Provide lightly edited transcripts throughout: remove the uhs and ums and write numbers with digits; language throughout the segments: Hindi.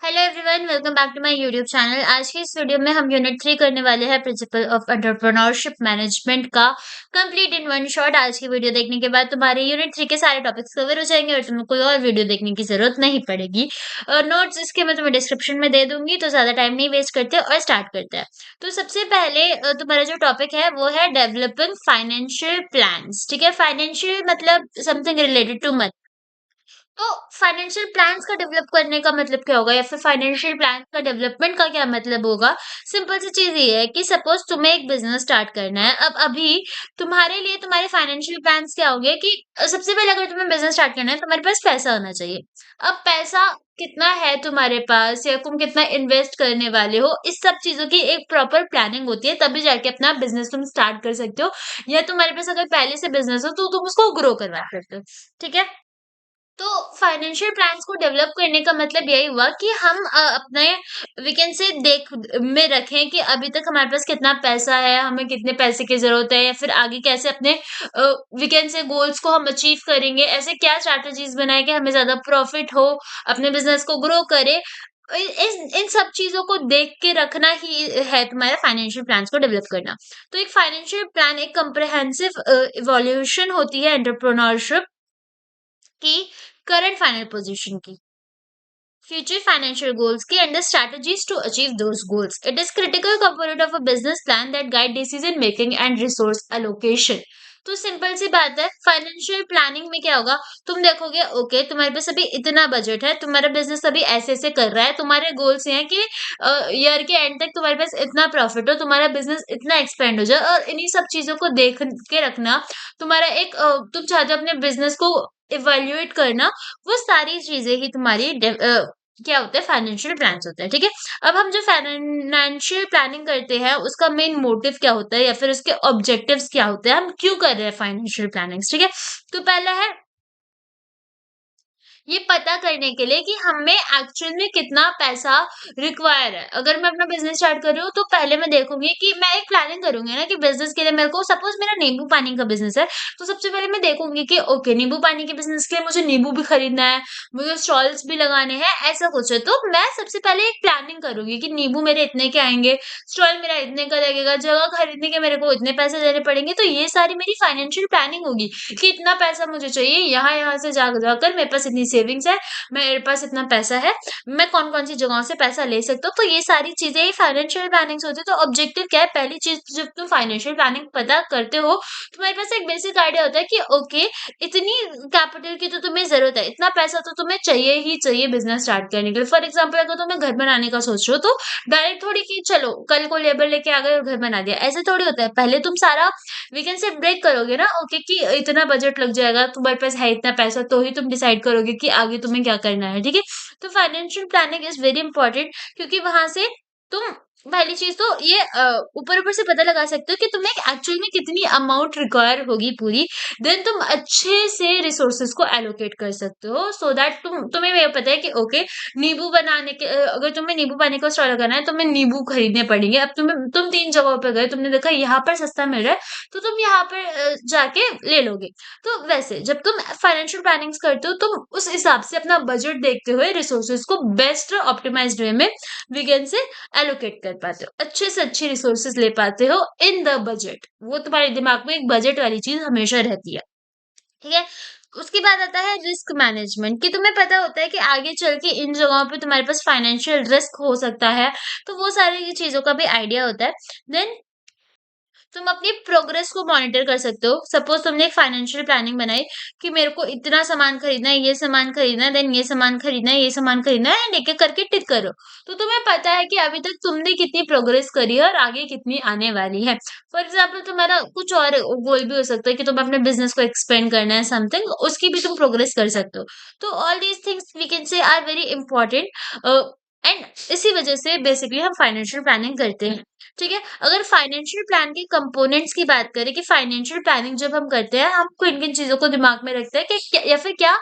Hello everyone, welcome back to my YouTube channel. आज की इस वीडियो में हम यूनिट 3 करने वाले हैं, प्रिंसिपल ऑफ एंटरप्रेन्योरशिप मैनेजमेंट का कंप्लीट इन वन शॉट। आज की वीडियो देखने के बाद तुम्हारे यूनिट 3 के सारे टॉपिक्स कवर हो जाएंगे और तुम्हें कोई और वीडियो देखने की जरूरत नहीं पड़ेगी। और नोट्स इसके मैं तुम्हें डिस्क्रिप्शन में दे दूंगी, तो ज्यादा टाइम नहीं वेस्ट करते और स्टार्ट करते हैं। तो सबसे पहले तुम्हारा जो टॉपिक है वो है डेवलपिंग फाइनेंशियल प्लान्स। ठीक है, फाइनेंशियल मतलब समथिंग रिलेटेड टू मनी। तो फाइनेंशियल प्लान्स का डेवलप करने का मतलब क्या होगा, या फिर फाइनेंशियल प्लान का डेवलपमेंट का क्या मतलब होगा। सिंपल सी चीज ये है कि सपोज तुम्हें एक बिजनेस स्टार्ट करना है। अब अभी तुम्हारे लिए तुम्हारे फाइनेंशियल प्लान्स क्या होंगे कि सबसे पहले अगर तुम्हें बिजनेस स्टार्ट करना है, तुम्हारे पास पैसा होना चाहिए। अब पैसा कितना है तुम्हारे पास, या तुम कितना इन्वेस्ट करने वाले हो, इस सब चीजों की एक प्रॉपर प्लानिंग होती है, तभी जाके अपना बिजनेस तुम स्टार्ट कर सकते हो। या तुम्हारे पास अगर पहले से बिजनेस हो तो तुम उसको ग्रो करवा सकते हो। ठीक है। तो फाइनेंशियल प्लान्स को डेवलप करने का मतलब यही हुआ कि हम अपने वी कैन से देख में रखें कि अभी तक हमारे पास कितना पैसा है, हमें कितने पैसे की जरूरत है, या फिर आगे कैसे अपने वी कैन से गोल्स को हम अचीव करेंगे, ऐसे क्या स्ट्रैटेजीज बनाए कि हमें ज्यादा प्रॉफिट हो, अपने बिजनेस को ग्रो करे। इन सब चीजों को देख के रखना ही है तुम्हारा फाइनेंशियल प्लान्स को डेवलप करना। तो एक फाइनेंशियल प्लान एक कंप्रिहेंसिव इवोल्यूशन होती है एंटरप्रेन्योरशिप की, करंट फाइनल पोजीशन की, future financial goals की, and the strategies to achieve those goals. It is critical component of a business plan that guide decision making and resource allocation. तो सिंपल सी बात है, फाइनेंशियल प्लानिंग में क्या होगा, तुम देखोगे ओके तुम्हारे पास अभी इतना बजट है, तुम्हारा बिजनेस अभी ऐसे ऐसे कर रहा है, तुम्हारे गोल्स हैं कि ईयर के एंड तक तुम्हारे पास इतना प्रॉफिट हो, तुम्हारा बिजनेस इतना एक्सपेंड हो जाए, और इन्हीं सब चीजों को देख के रखना। तुम्हारा एक तुम चाहते हो अपने बिजनेस को इवेल्युएट करना। वो सारी चीजें ही तुम्हारी क्या होता है, फाइनेंशियल प्लान्स होता है। ठीक है। अब हम जो फाइनेंशियल प्लानिंग करते हैं उसका मेन मोटिव क्या होता है, या फिर उसके ऑब्जेक्टिव्स क्या होते हैं, हम क्यों कर रहे हैं फाइनेंशियल प्लानिंग। ठीक है। तो पहला है ये पता करने के लिए कि हमें एक्चुअल में कितना पैसा रिक्वायर है। अगर मैं अपना बिजनेस स्टार्ट कर रही हूँ तो पहले मैं देखूंगी कि मैं एक प्लानिंग करूंगी ना कि बिजनेस के लिए मेरे को, सपोज मेरा नींबू पानी का बिजनेस है, तो सबसे पहले मैं देखूंगी कि ओके नींबू पानी के बिजनेस के लिए मुझे नींबू भी खरीदना है, मुझे स्टॉल्स भी लगाने हैं, ऐसा कुछ है। तो मैं सबसे पहले एक प्लानिंग करूंगी कि नींबू मेरे इतने के आएंगे, स्टॉल मेरा इतने का लगेगा, जगह खरीदने के मेरे को इतने पैसे देने पड़ेंगे। तो ये सारी मेरी फाइनेंशियल प्लानिंग होगी कि इतना पैसा मुझे चाहिए, यहाँ यहाँ से जा जाकर मेरे पास इतनी सेविंग्स है, मेरे पास इतना पैसा है, मैं कौन कौन सी जगहों से पैसा ले सकता हूँ। तो ये सारी चीजें फाइनेंशियल प्लानिंग होती है। तो ऑब्जेक्टिव क्या है, पहली चीज जब तुम फाइनेंशियल प्लानिंग पता करते हो, तुम्हारे पास एक बेसिक आइडिया होता है कि ओके इतनी कैपिटल की तो तुम्हें जरूरत है, इतना पैसा तो तुम्हें चाहिए ही चाहिए बिजनेस स्टार्ट करने के लिए। फॉर एग्जाम्पल अगर तुम्हें घर बनाने का सोच रहे हो, तो डायरेक्ट थोड़ी कि चलो कल को लेबर लेके आ गए और घर बना दिया, ऐसे थोड़ी होता है। पहले तुम सारा वीकेंड से ब्रेक करोगे ना, ओके कि इतना बजट लग जाएगा, तुम्हारे पास है इतना पैसा, तो ही तुम डिसाइड करोगे कि आगे तुम्हें क्या करना है। ठीक है। तो financial planning is very important, क्योंकि वहां से तुम पहली चीज तो ये ऊपर ऊपर से पता लगा सकते हो कि तुम्हें एक्चुअल में कितनी अमाउंट रिक्वायर होगी पूरी। देन तुम अच्छे से रिसोर्सेज को एलोकेट कर सकते हो, सो दैट तुम्हें ये पता है कि ओके नींबू बनाने के अगर तुम्हें नींबू पानी का स्टॉल लगाना है, तुम्हें नींबू खरीदने पड़ेंगे। अब तुम 3 जगहों पे गए, तुमने देखा यहाँ पर सस्ता मिल रहा है, तो तुम यहाँ पर जाके ले लोगे। तो वैसे जब तुम फाइनेंशियल प्लानिंग्स करते हो, तुम उस हिसाब से अपना बजट देखते हुए रिसोर्सेज को बेस्ट ऑप्टिमाइज्ड वे में वीकेंड से एलोकेट कर पाते हो, अच्छे से अच्छी रिसोर्सेज ले पाते हो इन द बजट। वो तुम्हारे दिमाग में एक बजट वाली चीज हमेशा रहती है। ठीक है। उसके बाद आता है रिस्क मैनेजमेंट, कि तुम्हें पता होता है कि आगे चल के इन जगहों पे तुम्हारे पास फाइनेंशियल रिस्क हो सकता है, तो वो सारी चीजों का भी आइडिया होता है। देन तुम अपनी प्रोग्रेस को मॉनिटर कर सकते हो। सपोज तुमने एक फाइनेंशियल प्लानिंग बनाई कि मेरे को इतना सामान खरीदना है, ये सामान खरीदना है, देन ये सामान खरीदना है, ये सामान खरीदना है, एंड एक एक करके टिक करो। तो तुम्हें पता है कि अभी तक तुमने कितनी प्रोग्रेस करी है और आगे कितनी आने वाली है। फॉर एग्जाम्पल तुम्हारा कुछ और गोल भी हो सकता है कि तुम्हें अपने बिजनेस को एक्सपेंड करना है, समथिंग, उसकी भी तुम प्रोग्रेस कर सकते हो। तो all these things we can say are very important, and इसी वजह से बेसिकली हम फाइनेंशियल प्लानिंग करते हैं। ठीक है। अगर फाइनेंशियल प्लान के कंपोनेंट्स की बात करें कि फाइनेंशियल प्लानिंग जब हम करते हैं, हम किन किन चीजों को दिमाग में रखते हैं कि या फिर क्या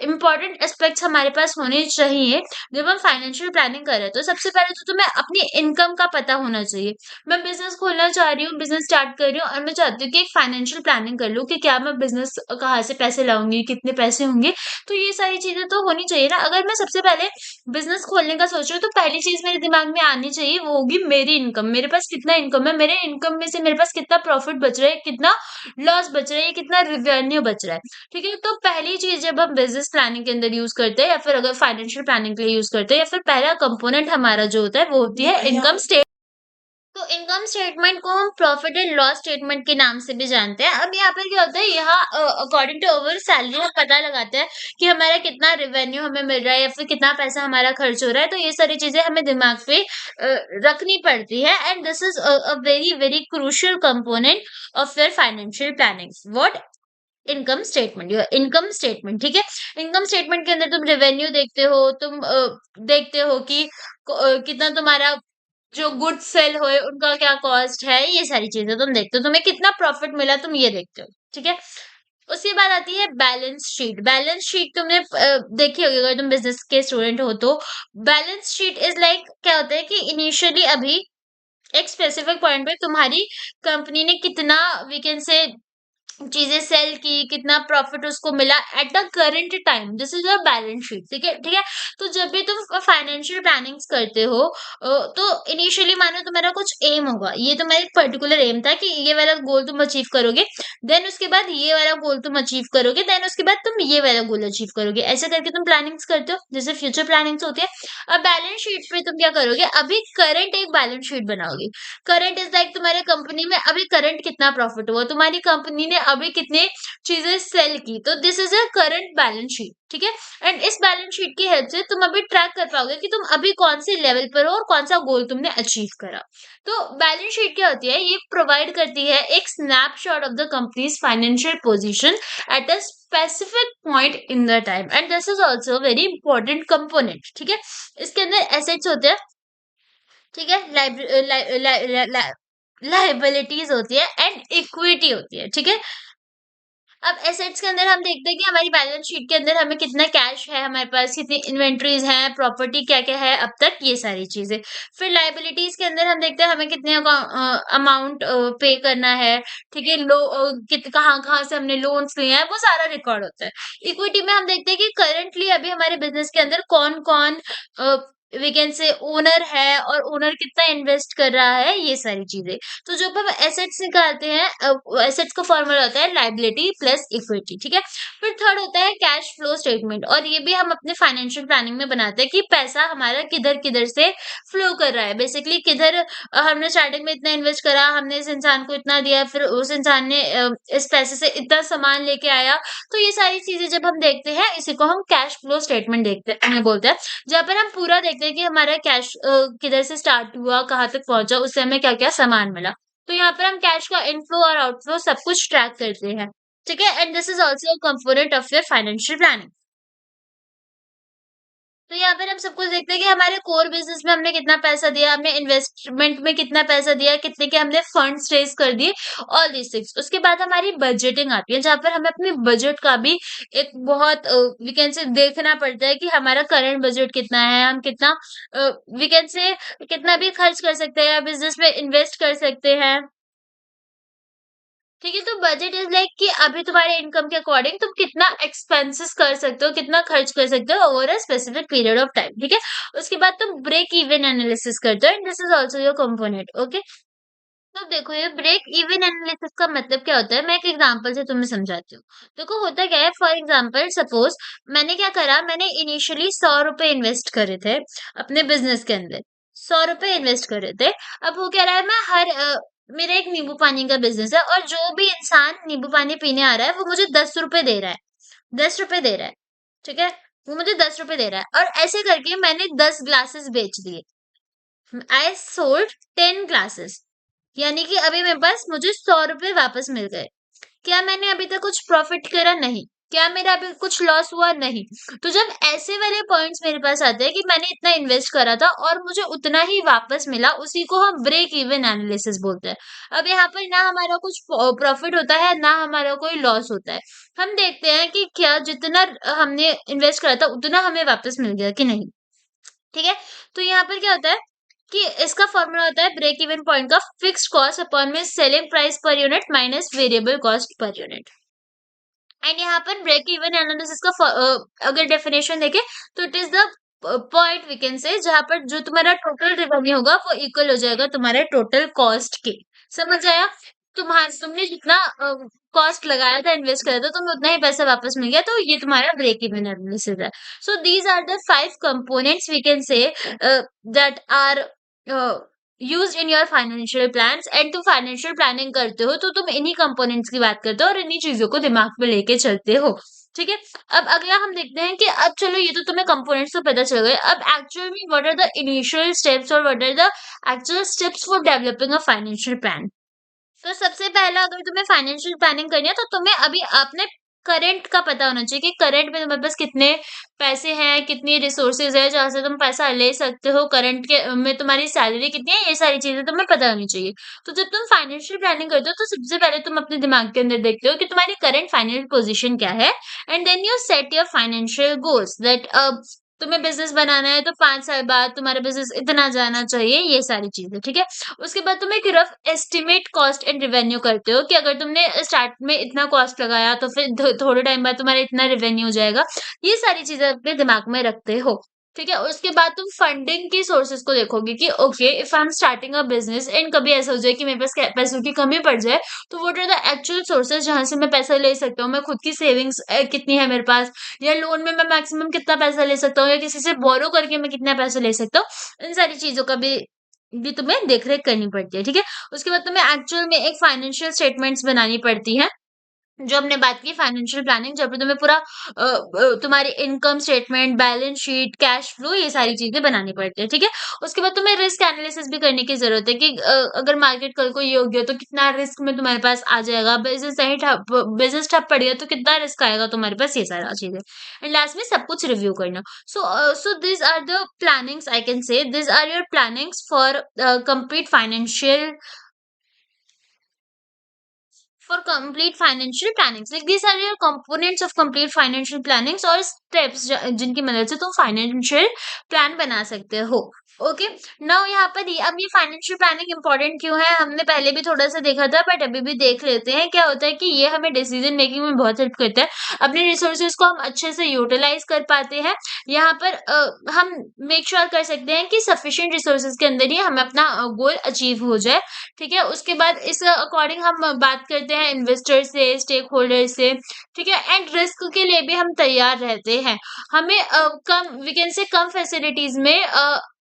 इंपॉर्टेंट एस्पेक्ट्स हमारे पास होने चाहिए जब हम फाइनेंशियल प्लानिंग कर रहे हैं। तो सबसे पहले तो तुम्हें अपनी इनकम का पता होना चाहिए। मैं बिजनेस खोलना चाह रही हूँ, बिजनेस स्टार्ट कर रही हूँ, और मैं चाहती हूँ कि एक फाइनेंशियल प्लानिंग कर लूँ कि क्या मैं बिजनेस कहाँ से पैसे लाऊंगी, कितने पैसे होंगे। तो ये सारी चीजें तो होनी चाहिए ना। अगर मैं सबसे पहले बिजनेस खोलने का सोच सोच रही हूँ तो पहली चीज मेरे दिमाग में आनी चाहिए वो होगी मेरी इनकम। मेरे पास कितना इनकम है, मेरे इनकम में से मेरे पास कितना प्रॉफिट बच रहा है, कितना लॉस बच रहा है, कितना रेवेन्यू बच रहा है। ठीक है, तो पहली चीज जब हम बिजनेस प्लानिंग के अंदर यूज करते हैं या फिर अगर फाइनेंशियल प्लानिंग के लिए यूज करते हैं, या फिर पहला कंपोनेंट हमारा जो होता है वो होती है इनकम। तो इनकम स्टेटमेंट को हम प्रॉफिट एंड लॉस स्टेटमेंट के नाम से भी जानते हैं। अब यहाँ पर क्या होता है, यहाँ अकॉर्डिंग टू ओवर सैलरी हम पता लगाते हैं कि हमारा कितना रेवेन्यू हमें मिल रहा है या फिर कितना पैसा हमारा खर्च हो रहा है। तो ये सारी चीजें हमें दिमाग पे रखनी पड़ती है, and this is a very very crucial component of your financial planning. What? Income statement, your income statement. ठीक है, इनकम स्टेटमेंट के अंदर तुम रेवेन्यू देखते हो, तुम देखते हो कि कितना तुम्हारा जो गुड्स सेल हुए उनका क्या कॉस्ट है, ये सारी चीजें तुम देखते हो। तुम्हें कितना प्रॉफिट मिला तुम ये देखते हो। ठीक है, उसके बाद आती है बैलेंस शीट। बैलेंस शीट तुमने देखी होगी अगर तुम बिजनेस के स्टूडेंट हो तो। बैलेंस शीट इज लाइक क्या होता है कि इनिशियली अभी एक स्पेसिफिक पॉइंट पे तुम्हारी कंपनी ने कितना वी कैन से चीजें सेल की, कितना प्रॉफिट उसको मिला at the current time, this is a balance sheet. ठीक है, ठीक है। तो जब भी तुम फाइनेंशियल प्लानिंग्स करते हो तो इनिशियली मानो तुम्हारा कुछ एम होगा, ये तुम्हारा एक पर्टिकुलर एम था कि ये वाला गोल तुम अचीव करोगे, देन उसके बाद ये वाला गोल तुम अचीव करोगे, देन उसके बाद तुम ये वाला गोल अचीव करोगे। ऐसे करके तुम प्लानिंग्स करते हो, जैसे फ्यूचर प्लानिंग्स होती है। अब बैलेंस शीट पे तुम क्या करोगे, अभी करंट एक बैलेंस शीट बनाओगे। करंट इज लाइक तुम्हारे कंपनी में अभी करंट कितना प्रॉफिट हुआ, तुम्हारी कंपनी ने अभी कितने चीजें सेल की, तो this is a current balance sheet. ठीक है, एंड इस बैलेंस शीट की हेल्प से तुम अभी ट्रैक कर पाओगे कि तुम अभी कौन से लेवल पर हो और कौन सा गोल तुमने अचीव करा। तो बैलेंस शीट क्या होती है, ये प्रोवाइड करती है एक snapshot of the companies financial position at a specific point in the time, and this is also very important component. ठीक है, इसके अंदर एसेट्स होते हैं, ठीक है, लाइबिलिटीज होती है एंड इक्विटी होती है। ठीक है, अब एसेट्स के अंदर हम देखते हैं कि हमारी बैलेंस शीट के अंदर हमें कितना कैश है, हमारे पास कितनी इन्वेंट्रीज हैं, प्रॉपर्टी क्या क्या है अब तक, ये सारी चीजें। फिर लाइबिलिटीज के अंदर हम देखते हैं हमें कितने अमाउंट पे करना है। ठीक है, कहाँ कहाँ से हमने लोन्स लिए हैं, वो सारा रिकॉर्ड होता है। इक्विटी में हम देखते हैं कि करंटली अभी हमारे बिजनेस के अंदर कौन कौन वी कैन से ओनर है और ओनर कितना इन्वेस्ट कर रहा है, ये सारी चीजें। तो जब हम एसेट्स निकालते हैं, एसेट्स का फॉर्मूला होता है लाइबिलिटी प्लस इक्विटी। ठीक है, फिर थर्ड होता है कैश फ्लो स्टेटमेंट, और ये भी हम अपने फाइनेंशियल प्लानिंग में बनाते हैं कि पैसा हमारा किधर किधर से फ्लो कर रहा है। बेसिकली किधर हमने स्टार्टिंग में इतना इन्वेस्ट करा, हमने इस इंसान को इतना दिया, फिर उस इंसान ने इस पैसे से इतना सामान लेके आया। तो ये सारी चीजें जब हम देखते हैं, इसी को हम कैश फ्लो स्टेटमेंट देखते हैं बोलते हैं, जहाँ पर हम पूरा देखते हैं कि हमारा कैश किधर से स्टार्ट हुआ, कहाँ तक पहुंचा, उससे हमें क्या क्या सामान मिला। तो यहाँ पर हम कैश का इनफ्लो और आउटफ्लो सब कुछ ट्रैक करते हैं। ठीक है, and this is also component of your financial planning. तो यहाँ पर हम सब कुछ देखते हैं कि हमारे कोर बिजनेस में हमने कितना पैसा दिया, हमने इन्वेस्टमेंट में कितना पैसा दिया, कितने के हमने फंड्स रेज कर दिए, ऑल दिस थिंग्स। उसके बाद हमारी बजटिंग आती है, जहाँ पर हमें अपनी बजट का भी एक बहुत वी कैन से देखना पड़ता है कि हमारा करंट बजट कितना है, हम कितना वी कैन से कितना भी खर्च कर सकते हैं, बिजनेस में इन्वेस्ट कर सकते हैं। ठीक है, तो बजट इज लाइक कि अभी तुम्हारे इनकम के अकॉर्डिंग तुम कितना एक्सपेंसेस कर सकते हो, कितना खर्च कर सकते हो over a specific period of time. ठीक है, उसके बाद तुम ब्रेक इवन एनालिसिस करते हो, and this is also your component. Okay, तो देखो ये ब्रेक इवन एनालिसिस का मतलब क्या होता है, मैं एक एग्जांपल से तुम्हें समझाती हूँ। देखो होता क्या है, फॉर एग्जांपल सपोज मैंने क्या करा, मैंने इनिशियली 100 रुपए इन्वेस्ट करे थे अपने बिजनेस के अंदर। 100 रुपए इन्वेस्ट करे थे। अब वो कह रहा है मैं मेरा एक नींबू पानी का बिजनेस है, और जो भी इंसान नींबू पानी पीने आ रहा है वो मुझे 10 रुपए दे रहा है। 10 रुपए दे रहा है। ठीक है, वो मुझे 10 रुपए दे रहा है, और ऐसे करके मैंने 10 ग्लासेस बेच दिए। आई सोल्ड 10 ग्लासेस, यानी कि अभी मेरे पास मुझे 100 रुपए वापस मिल गए। क्या मैंने अभी तक कुछ प्रॉफिट करा? नहीं। क्या मेरा अभी कुछ लॉस हुआ? नहीं। तो जब ऐसे वाले पॉइंट्स मेरे पास आते हैं कि मैंने इतना इन्वेस्ट करा था और मुझे उतना ही वापस मिला, उसी को हम ब्रेक इवन एनालिसिस बोलते हैं। अब यहाँ पर ना हमारा कुछ प्रॉफिट होता है, ना हमारा कोई लॉस होता है। हम देखते हैं कि क्या जितना हमने इन्वेस्ट करा था उतना हमें वापस मिल गया कि नहीं। ठीक है, तो यहाँ पर क्या होता है कि इसका फॉर्मूला होता है ब्रेक इवन पॉइंट का फिक्स्ड कॉस्ट अपॉन में selling price per unit minus variable cost per unit. And यहाँ पर ब्रेक इवन एनालिसिस का अगर डेफिनेशन देखें तो it is the point we can say, जहाँ पर जो तुम्हारा टोटल रेवेन्यू होगा वो इक्वल हो जाएगा तुम्हारे टोटल कॉस्ट के। समझ आया? तुमने जितना कॉस्ट लगाया था, इन्वेस्ट करा था, तुम्हें उतना ही पैसा वापस मिल गया, तो ये तुम्हारा ब्रेक इवन एनालिसिस है। So these are the 5 components we can say that are used in your financial plans. And तुम फाइनेंशियल प्लानिंग करते हो तो तुम इन्हीं कंपोनेंट्स की बात करते हो और इन्हीं चीजों को दिमाग में लेके चलते हो। ठीक है? अब अगला हम देखते हैं कि अब चलो ये तो तुम्हें कंपोनेंट्स तो पता चल गए, अब एक्चुअल में what are the initial steps और what are the actual steps for developing a financial plan. तो सबसे पहला, अगर तुम्हें फाइनेंशियल प्लानिंग करनी है तो तुम्हें अभी अपने करंट का पता होना चाहिए कि करंट में तुम्हारे पास कितने पैसे हैं, कितनी रिसोर्सेज है जहां से तुम पैसा ले सकते हो, करंट के में तुम्हारी सैलरी कितनी है, ये सारी चीजें तुम्हें पता होनी चाहिए। तो जब तुम फाइनेंशियल प्लानिंग करते हो तो सबसे पहले तुम अपने दिमाग के अंदर देखते हो कि तुम्हारी करंट फाइनेंशियल पोजीशन क्या है, and then you set your financial goals that तुम्हें बिजनेस बनाना है तो 5 साल बाद तुम्हारा बिजनेस इतना जाना चाहिए, ये सारी चीजें। ठीक है? उसके बाद तुम एक rough estimate cost and revenue करते हो कि अगर तुमने स्टार्ट में इतना कॉस्ट लगाया तो फिर थोड़े टाइम बाद तुम्हारा इतना रेवेन्यू हो जाएगा। ये सारी चीजें अपने दिमाग में रखते हो। ठीक है? उसके बाद तुम फंडिंग की सोर्सेज को देखोगे कि okay, if I am starting a business and कभी ऐसा हो जाए कि मेरे पास पैसों की कमी पड़ जाए, तो what are the actual sources जहां से मैं पैसा ले सकता हूँ, मैं खुद की सेविंग्स कितनी है मेरे पास, या लोन में मैं मैक्सिमम कितना पैसा ले सकता हूँ, या किसी से बोरो करके मैं कितना पैसा ले सकता हूँ, इन सारी चीजों का भी तुम्हें देख-रेख करनी पड़ती है। ठीक है? उसके बाद तुम्हें एक्चुअल में एक फाइनेंशियल स्टेटमेंट्स बनानी पड़ती है। जो हमने बात की फाइनेंशियल प्लानिंग, जब भी तुम्हें पूरा तुम्हारी income statement, balance sheet, cash flow, ये सारी चीजें बनानी पड़ती है। ठीक है? उसके बाद तुम्हें रिस्क एनालिसिस भी करने की जरूरत है कि अगर मार्केट कल को ये हो गया तो कितना रिस्क में तुम्हारे पास आ जाएगा, बिजनेस ठप पड़ गया तो कितना रिस्क आएगा तुम्हारे पास, ये सारा चीजें। एंड लास्ट में सब कुछ रिव्यू करना। So this are the plannings, I can say this are your plannings for complete financial for complete financial plannings. Like these are your components of complete financial plannings और steps जिनकी मदद से तुम फाइनेंशियल प्लान बना सकते हो। ओके, नाउ यहाँ पर अब ये फाइनेंशियल प्लानिंग इंपॉर्टेंट क्यों है, हमने पहले भी थोड़ा सा देखा था बट अभी भी देख लेते हैं। क्या होता है कि ये हमें डिसीजन मेकिंग में बहुत हेल्प करता है, अपने रिसोर्सेज को हम अच्छे से यूटिलाइज कर पाते हैं। यहाँ पर हम मेक श्योर कर सकते हैं कि सफिशिएंट रिसोर्सेज के अंदर ही हमें अपना गोल अचीव हो जाए। ठीक है? उसके बाद इस अकॉर्डिंग हम बात करते हैं इन्वेस्टर से, स्टेक होल्डर से। ठीक है? एंड रिस्क के लिए भी हम तैयार रहते हैं। हमें कम वी कैन से कम फैसिलिटीज में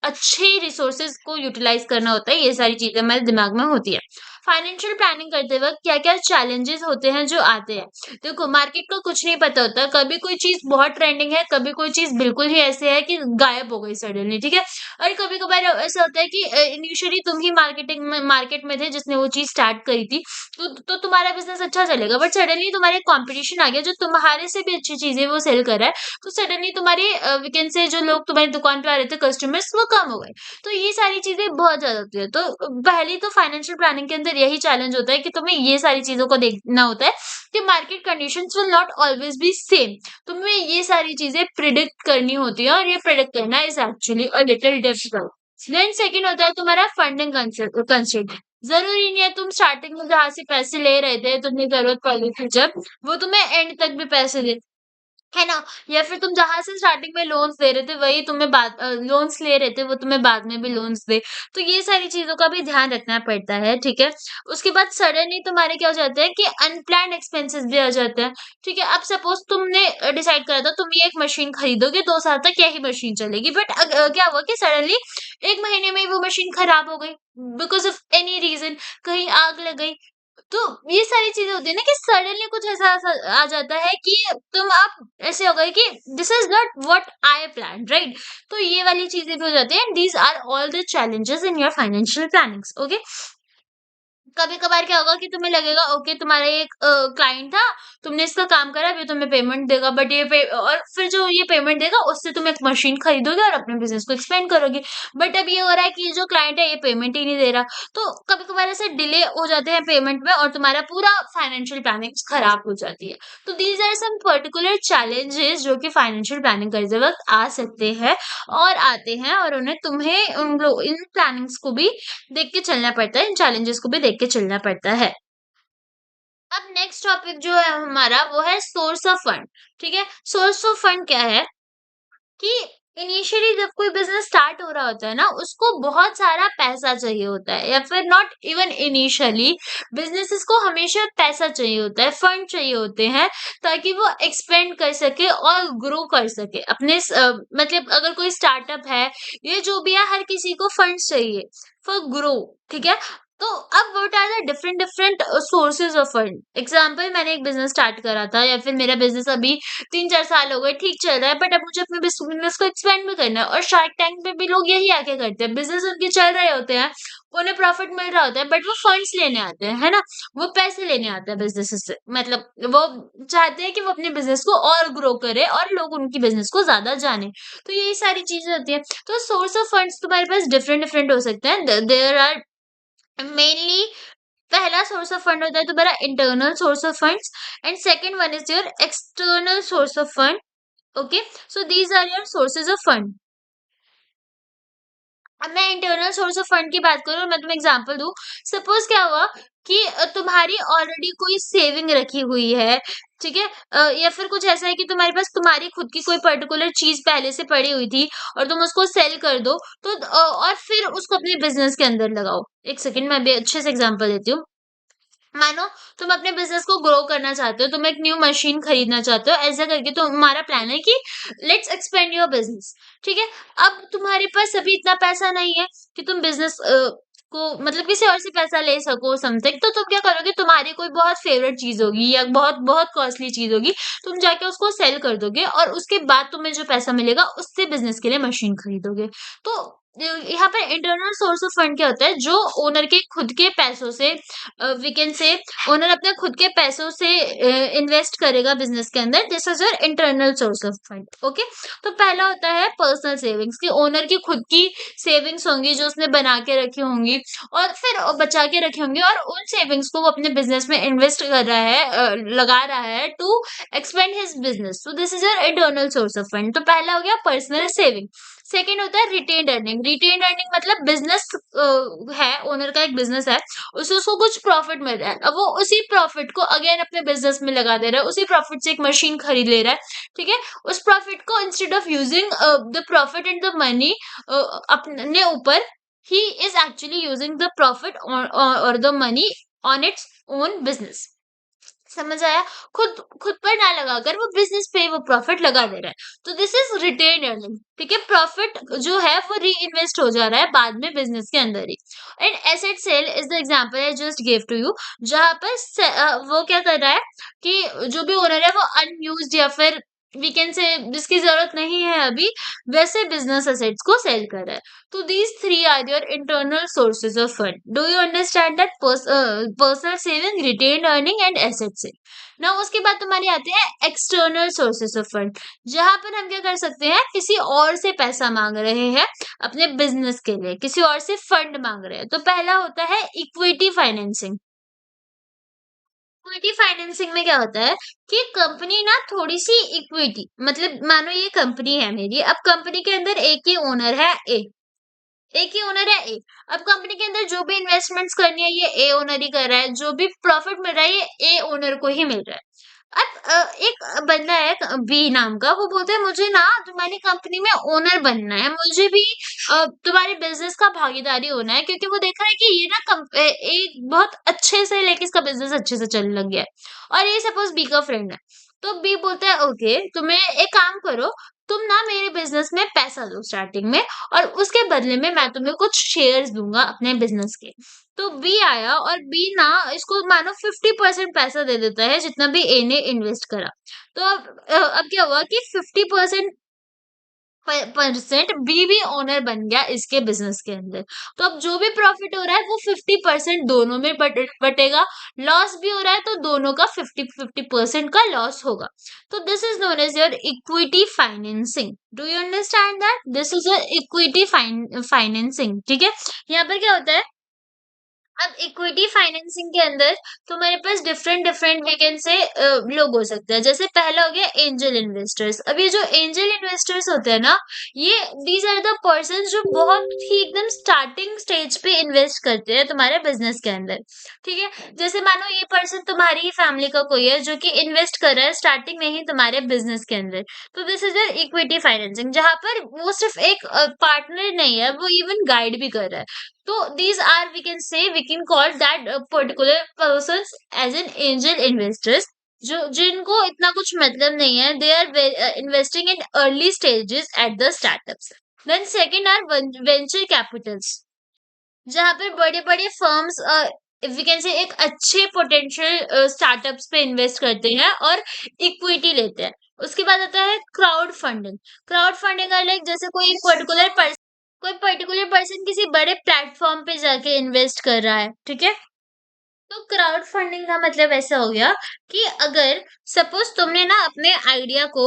अच्छे रिसोर्सेज को यूटिलाइज करना होता है, ये सारी चीजें हमारे दिमाग में होती है। फाइनेंशियल प्लानिंग करते वक्त क्या क्या चैलेंजेस होते हैं जो आते हैं, देखो मार्केट को कुछ नहीं पता होता, कभी कोई चीज बहुत ट्रेंडिंग है, कभी कोई चीज बिल्कुल ही ऐसे है कि गायब हो गई सडनली। ठीक है? और कभी कभार ऐसा होता है कि इनिशियली तुम ही मार्केट में थे जिसने वो चीज स्टार्ट करी थी, तो तुम्हारा बिजनेस अच्छा चलेगा, बट सडनली तुम्हारे कंपटीशन आ गया जो तुम्हारे से भी अच्छी चीजें वो सेल कर रहा है, तो सडनली तुम्हारे वीकेंड से जो लोग तुम्हारी दुकान पे आ रहे थे कस्टमर्स, वो कम हो गए। तो ये सारी चीजें बहुत ज्यादा होती है। तो पहली तो फाइनेंशियल प्लानिंग के अंदर यही चैलेंज होता है कि तुम्हें ये सारी चीजों को देखना होता है कि market conditions will not always be same. तुम्हें ये सारी चीजें प्रिडिक्ट करनी होती है और ये प्रिडिक्ट करना is actually a little difficult. Then second होता है तुम्हारा फंडिंग कंस्ट्रेंट। जरूरी नहीं है तुम स्टार्टिंग में जहां से पैसे ले रहे थे, तुम्हें जरूरत पड़ी थी जब, वो तुम्हें एंड तक भी पैसे दे, है ना? या फिर तुम जहाँ से स्टार्टिंग में लोन्स दे रहे थे वही तुम्हें लोन्स ले रहे थे वो तुम्हें बाद में भी लोन्स दे। तो ये सारी चीज़ों का भी ध्यान रखना पड़ता है, ठीक है? उसके बाद सडनली तुम्हारे क्या हो जाता है कि अनप्लैन्ड एक्सपेंसेस भी आ जाते हैं, ठीक है? अब सपोज़ तुमने डिसाइड करा था तुम ये एक मशीन खरीदोगे, 2 साल तक यही मशीन चलेगी, बट क्या हुआ कि सडनली 1 महीने में ही वो मशीन खराब हो गई, बिकॉज़ ऑफ एनी रीज़न, कहीं आग लग गई। तो ये सारी चीजें होती है ना कि सडनली कुछ ऐसा आ जाता है कि तुम आप ऐसे हो गए कि this is not what I plan, right? तो ये वाली चीजें भी हो जाती है, these are all the challenges in your financial plannings. Okay, कभी कभार क्या होगा कि तुम्हें लगेगा ओके तुम्हारा एक क्लाइंट था, तुमने इसका काम करा, अभी तुम्हें पेमेंट देगा, बट और फिर जो ये पेमेंट देगा उससे तुम एक मशीन खरीदोगे और अपने बिजनेस को एक्सपेंड करोगे। बट अब ये हो रहा है कि जो क्लाइंट है ये पेमेंट ही नहीं दे रहा, तो कभी कभार ऐसे डिले हो जाते हैं पेमेंट में और तुम्हारा पूरा फाइनेंशियल प्लानिंग खराब हो जाती है। तो these are some particular challenges जो कि फाइनेंशियल प्लानिंग करते वक्त आ सकते हैं और आते हैं, और उन्हें तुम्हें इन प्लानिंग्स को भी देख के चलना पड़ता है, इन चैलेंजेस को भी देख के चलना पड़ता है। अब नेक्स्ट टॉपिक जो है हमारा वो है सोर्स ऑफ फंड। ठीक है? सोर्स ऑफ फंड क्या है कि इनिशियली जब कोई बिजनेस स्टार्ट हो रहा होता है ना, उसको बहुत सारा पैसा चाहिए होता है, या फिर नॉट इवन इनिशियली, बिजनेसेस को हमेशा पैसा चाहिए होता है, फंड चाहिए होते हैं, ताकि वो एक्सपेंड कर सके और ग्रो कर सके अपने मतलब अगर कोई स्टार्टअप है, ये जो भी है, हर किसी को फंड्स चाहिए फॉर ग्रो। ठीक है। तो अब what are the different different sources of fund. Example, मैंने एक बिजनेस स्टार्ट करा था, या फिर मेरा बिजनेस अभी 3-4 साल हो गए, ठीक चल रहा है, बट अब मुझे अपने बिजनेस को एक्सपेंड भी करना है। और शार्क टैंक पे भी लोग यही आके करते हैं, बिजनेस उनके चल रहे होते हैं, उन्हें प्रॉफिट मिल रहा होता है, बट वो फंड्स लेने आते हैं, है ना। वो पैसे लेने आते हैं बिजनेस से, मतलब वो चाहते हैं कि वो अपने बिजनेस को और ग्रो करे और लोग उनकी बिजनेस को ज्यादा जाने। तो यही सारी चीजें होती है। तो सोर्स ऑफ फंड्स तुम्हारे पास डिफरेंट डिफरेंट हो सकते हैं। देयर आर मेनली, पहला सोर्स ऑफ फंड होता है तुम्हारा internal source of funds, and second one is your external source of fund. Okay, so these are your sources of fund. अब मैं इंटरनल सोर्स ऑफ फंड की बात करूं, मैं तुम्हें एग्जांपल दूं। सपोज क्या हुआ कि तुम्हारी ऑलरेडी कोई सेविंग रखी हुई है, ठीक है, या फिर कुछ ऐसा है कि तुम्हारे पास तुम्हारी खुद की कोई पर्टिकुलर चीज पहले से पड़ी हुई थी, और तुम उसको सेल कर दो, तो और फिर उसको अपने बिजनेस के अंदर लगाओ। एक सेकंड, मैं भी अच्छे से एग्जांपल देती हूँ। मानो तुम अपने बिजनेस को ग्रो करना चाहते हो, तुम एक न्यू मशीन खरीदना चाहते हो, ऐसा करके तो तुम्हारा प्लान है कि लेट्स एक्सपेंड योर बिजनेस। ठीक है। अब तुम्हारे पास अभी इतना पैसा नहीं है कि तुम बिजनेस को मतलब किसी और से पैसा ले सको समथिंग, तो तुम क्या करोगे, तुम्हारी कोई बहुत फेवरेट चीज होगी या बहुत बहुत कॉस्टली चीज होगी, तुम जाके उसको सेल कर दोगे, और उसके बाद तुम्हें जो पैसा मिलेगा उससे बिजनेस के लिए मशीन खरीदोगे। तो यहाँ पर इंटरनल सोर्स ऑफ फंड क्या होता है, जो ओनर के खुद के पैसों से, वी कैन से, ओनर अपने खुद के पैसों से इन्वेस्ट करेगा बिजनेस के अंदर। This is your internal source of fund. Okay. तो पहला होता है पर्सनल सेविंग्स, कि ओनर की खुद की सेविंग्स होंगी जो उसने बना के रखी होंगी और फिर बचा के रखी होंगी, और उन सेविंग्स को वो अपने बिजनेस में इन्वेस्ट कर रहा है, लगा रहा है to expand his business. So this is your internal source of fund. तो पहला हो गया पर्सनल सेविंग। सेकेंड होता है रिटेन्ड अर्निंग। रिटेन्ड अर्निंग मतलब बिजनेस है, ओनर का एक बिजनेस है, उसे उसको कुछ प्रॉफिट मिल रहा है, अब वो उसी प्रॉफिट को अगेन अपने बिजनेस में लगा दे रहा है, उसी प्रॉफिट से एक मशीन खरीद ले रहा है। ठीक है। उस प्रॉफिट को instead of using the profit and the money अपने ऊपर, he is actually using the profit और the money on its own business. समझ आया। खुद खुद पर ना लगाकर वो बिजनेस पे वो प्रॉफिट लगा दे रहा है। तो दिस इज रिटेन अर्निंग। ठीक है। प्रॉफिट जो है वो री इन्वेस्ट हो जा रहा है बाद में बिजनेस के अंदर ही। And asset sale is the example I just give to you, जहां पर वो क्या कर रहा है कि जो भी ओनर है वो अनयूज्ड या फिर वी कैन से जिसकी जरूरत नहीं है अभी, वैसे बिजनेस एसेट्स को सेल कर रहा है। तो these three are your internal sources of fund. Do you understand that personal saving, retained earning and asset sale? Now उसके बाद तुम्हारे आते हैं external sources of fund, जहां पर हम क्या कर सकते हैं, किसी और से पैसा मांग रहे हैं अपने बिजनेस के लिए, किसी और से फंड मांग रहे हैं। तो पहला होता है इक्विटी फाइनेंसिंग। इक्विटी फाइनेंसिंग में क्या होता है कि कंपनी ना थोड़ी सी इक्विटी, मतलब मानो ये कंपनी है मेरी, अब कंपनी के अंदर एक ही ओनर है, एक ही ओनर है ए। अब कंपनी के अंदर जो भी इन्वेस्टमेंट्स करनी है ये ए ओनर ही कर रहा है, जो भी प्रॉफिट मिल रहा है ये ए ओनर को ही मिल रहा है। अब एक बंदा है बी नाम का, वो बोलता है मुझे ना तुम्हारी कंपनी में ओनर बनना है, मुझे भी तुम्हारे बिजनेस का भागीदारी होना है, क्योंकि वो देख रहा है कि ये ना एक बहुत अच्छे से लेके इसका बिजनेस अच्छे से चलने लग गया है, और ये सपोज बी का फ्रेंड है। तो बी बोलता है ओके, तुम्हें एक काम करो, तुम ना मेरे बिजनेस में पैसा दो स्टार्टिंग में, और उसके बदले में मैं तुम्हें कुछ शेयर्स दूंगा अपने बिजनेस के। तो बी आया और बी ना इसको मानो 50% पैसा दे देता है जितना भी ए ने इन्वेस्ट करा। तो अब क्या हुआ कि 50% परसेंट बी भी ओनर बन गया इसके बिजनेस के अंदर। तो अब जो भी प्रॉफिट हो रहा है वो 50% दोनों में बटेगा, लॉस भी हो रहा है तो दोनों का 50-50% का लॉस होगा। तो this is known as your equity financing. Do you understand that this is your equity financing. ठीक है। यहाँ पर क्या होता है, अब इक्विटी फाइनेंसिंग के अंदर तुम्हारे पास डिफरेंट डिफरेंट वैकेंट से लोग हो सकते हैं। जैसे पहला हो गया एंजल इन्वेस्टर्स। अब ये जो एंजल इन्वेस्टर्स होते हैं ना, ये दीज आर द पर्सन जो बहुत ही एकदम स्टार्टिंग स्टेज पे इन्वेस्ट करते हैं तुम्हारे बिजनेस के अंदर। ठीक है, जैसे मानो ये पर्सन तुम्हारी ही फैमिली का कोई है जो कि इन्वेस्ट कर रहा है स्टार्टिंग में ही तुम्हारे बिजनेस के अंदर। तो दिस इज इक्विटी फाइनेंसिंग, जहां पर वो सिर्फ एक पार्टनर नहीं है, वो इवन गाइड भी कर रहा है। So these are, we can say, we can call that particular persons as an angel investors, जो जिनको इतना कुछ मतलब नहीं है, they are investing in early stages at the startups. Then second are venture capitals, जहाँ पे बड़े बड़े फर्म्स वी कैन से एक अच्छे पोटेंशियल स्टार्टअप्स पे इन्वेस्ट करते हैं और इक्विटी लेते हैं। उसके बाद आता है crowd funding. Crowd funding like जैसे कोई पर्टिकुलर पर्सन किसी बड़े प्लेटफॉर्म पे जाके इन्वेस्ट कर रहा है, ठीक है। तो क्राउड फंडिंग का मतलब ऐसा हो गया कि अगर सपोज तुमने ना अपने आइडिया को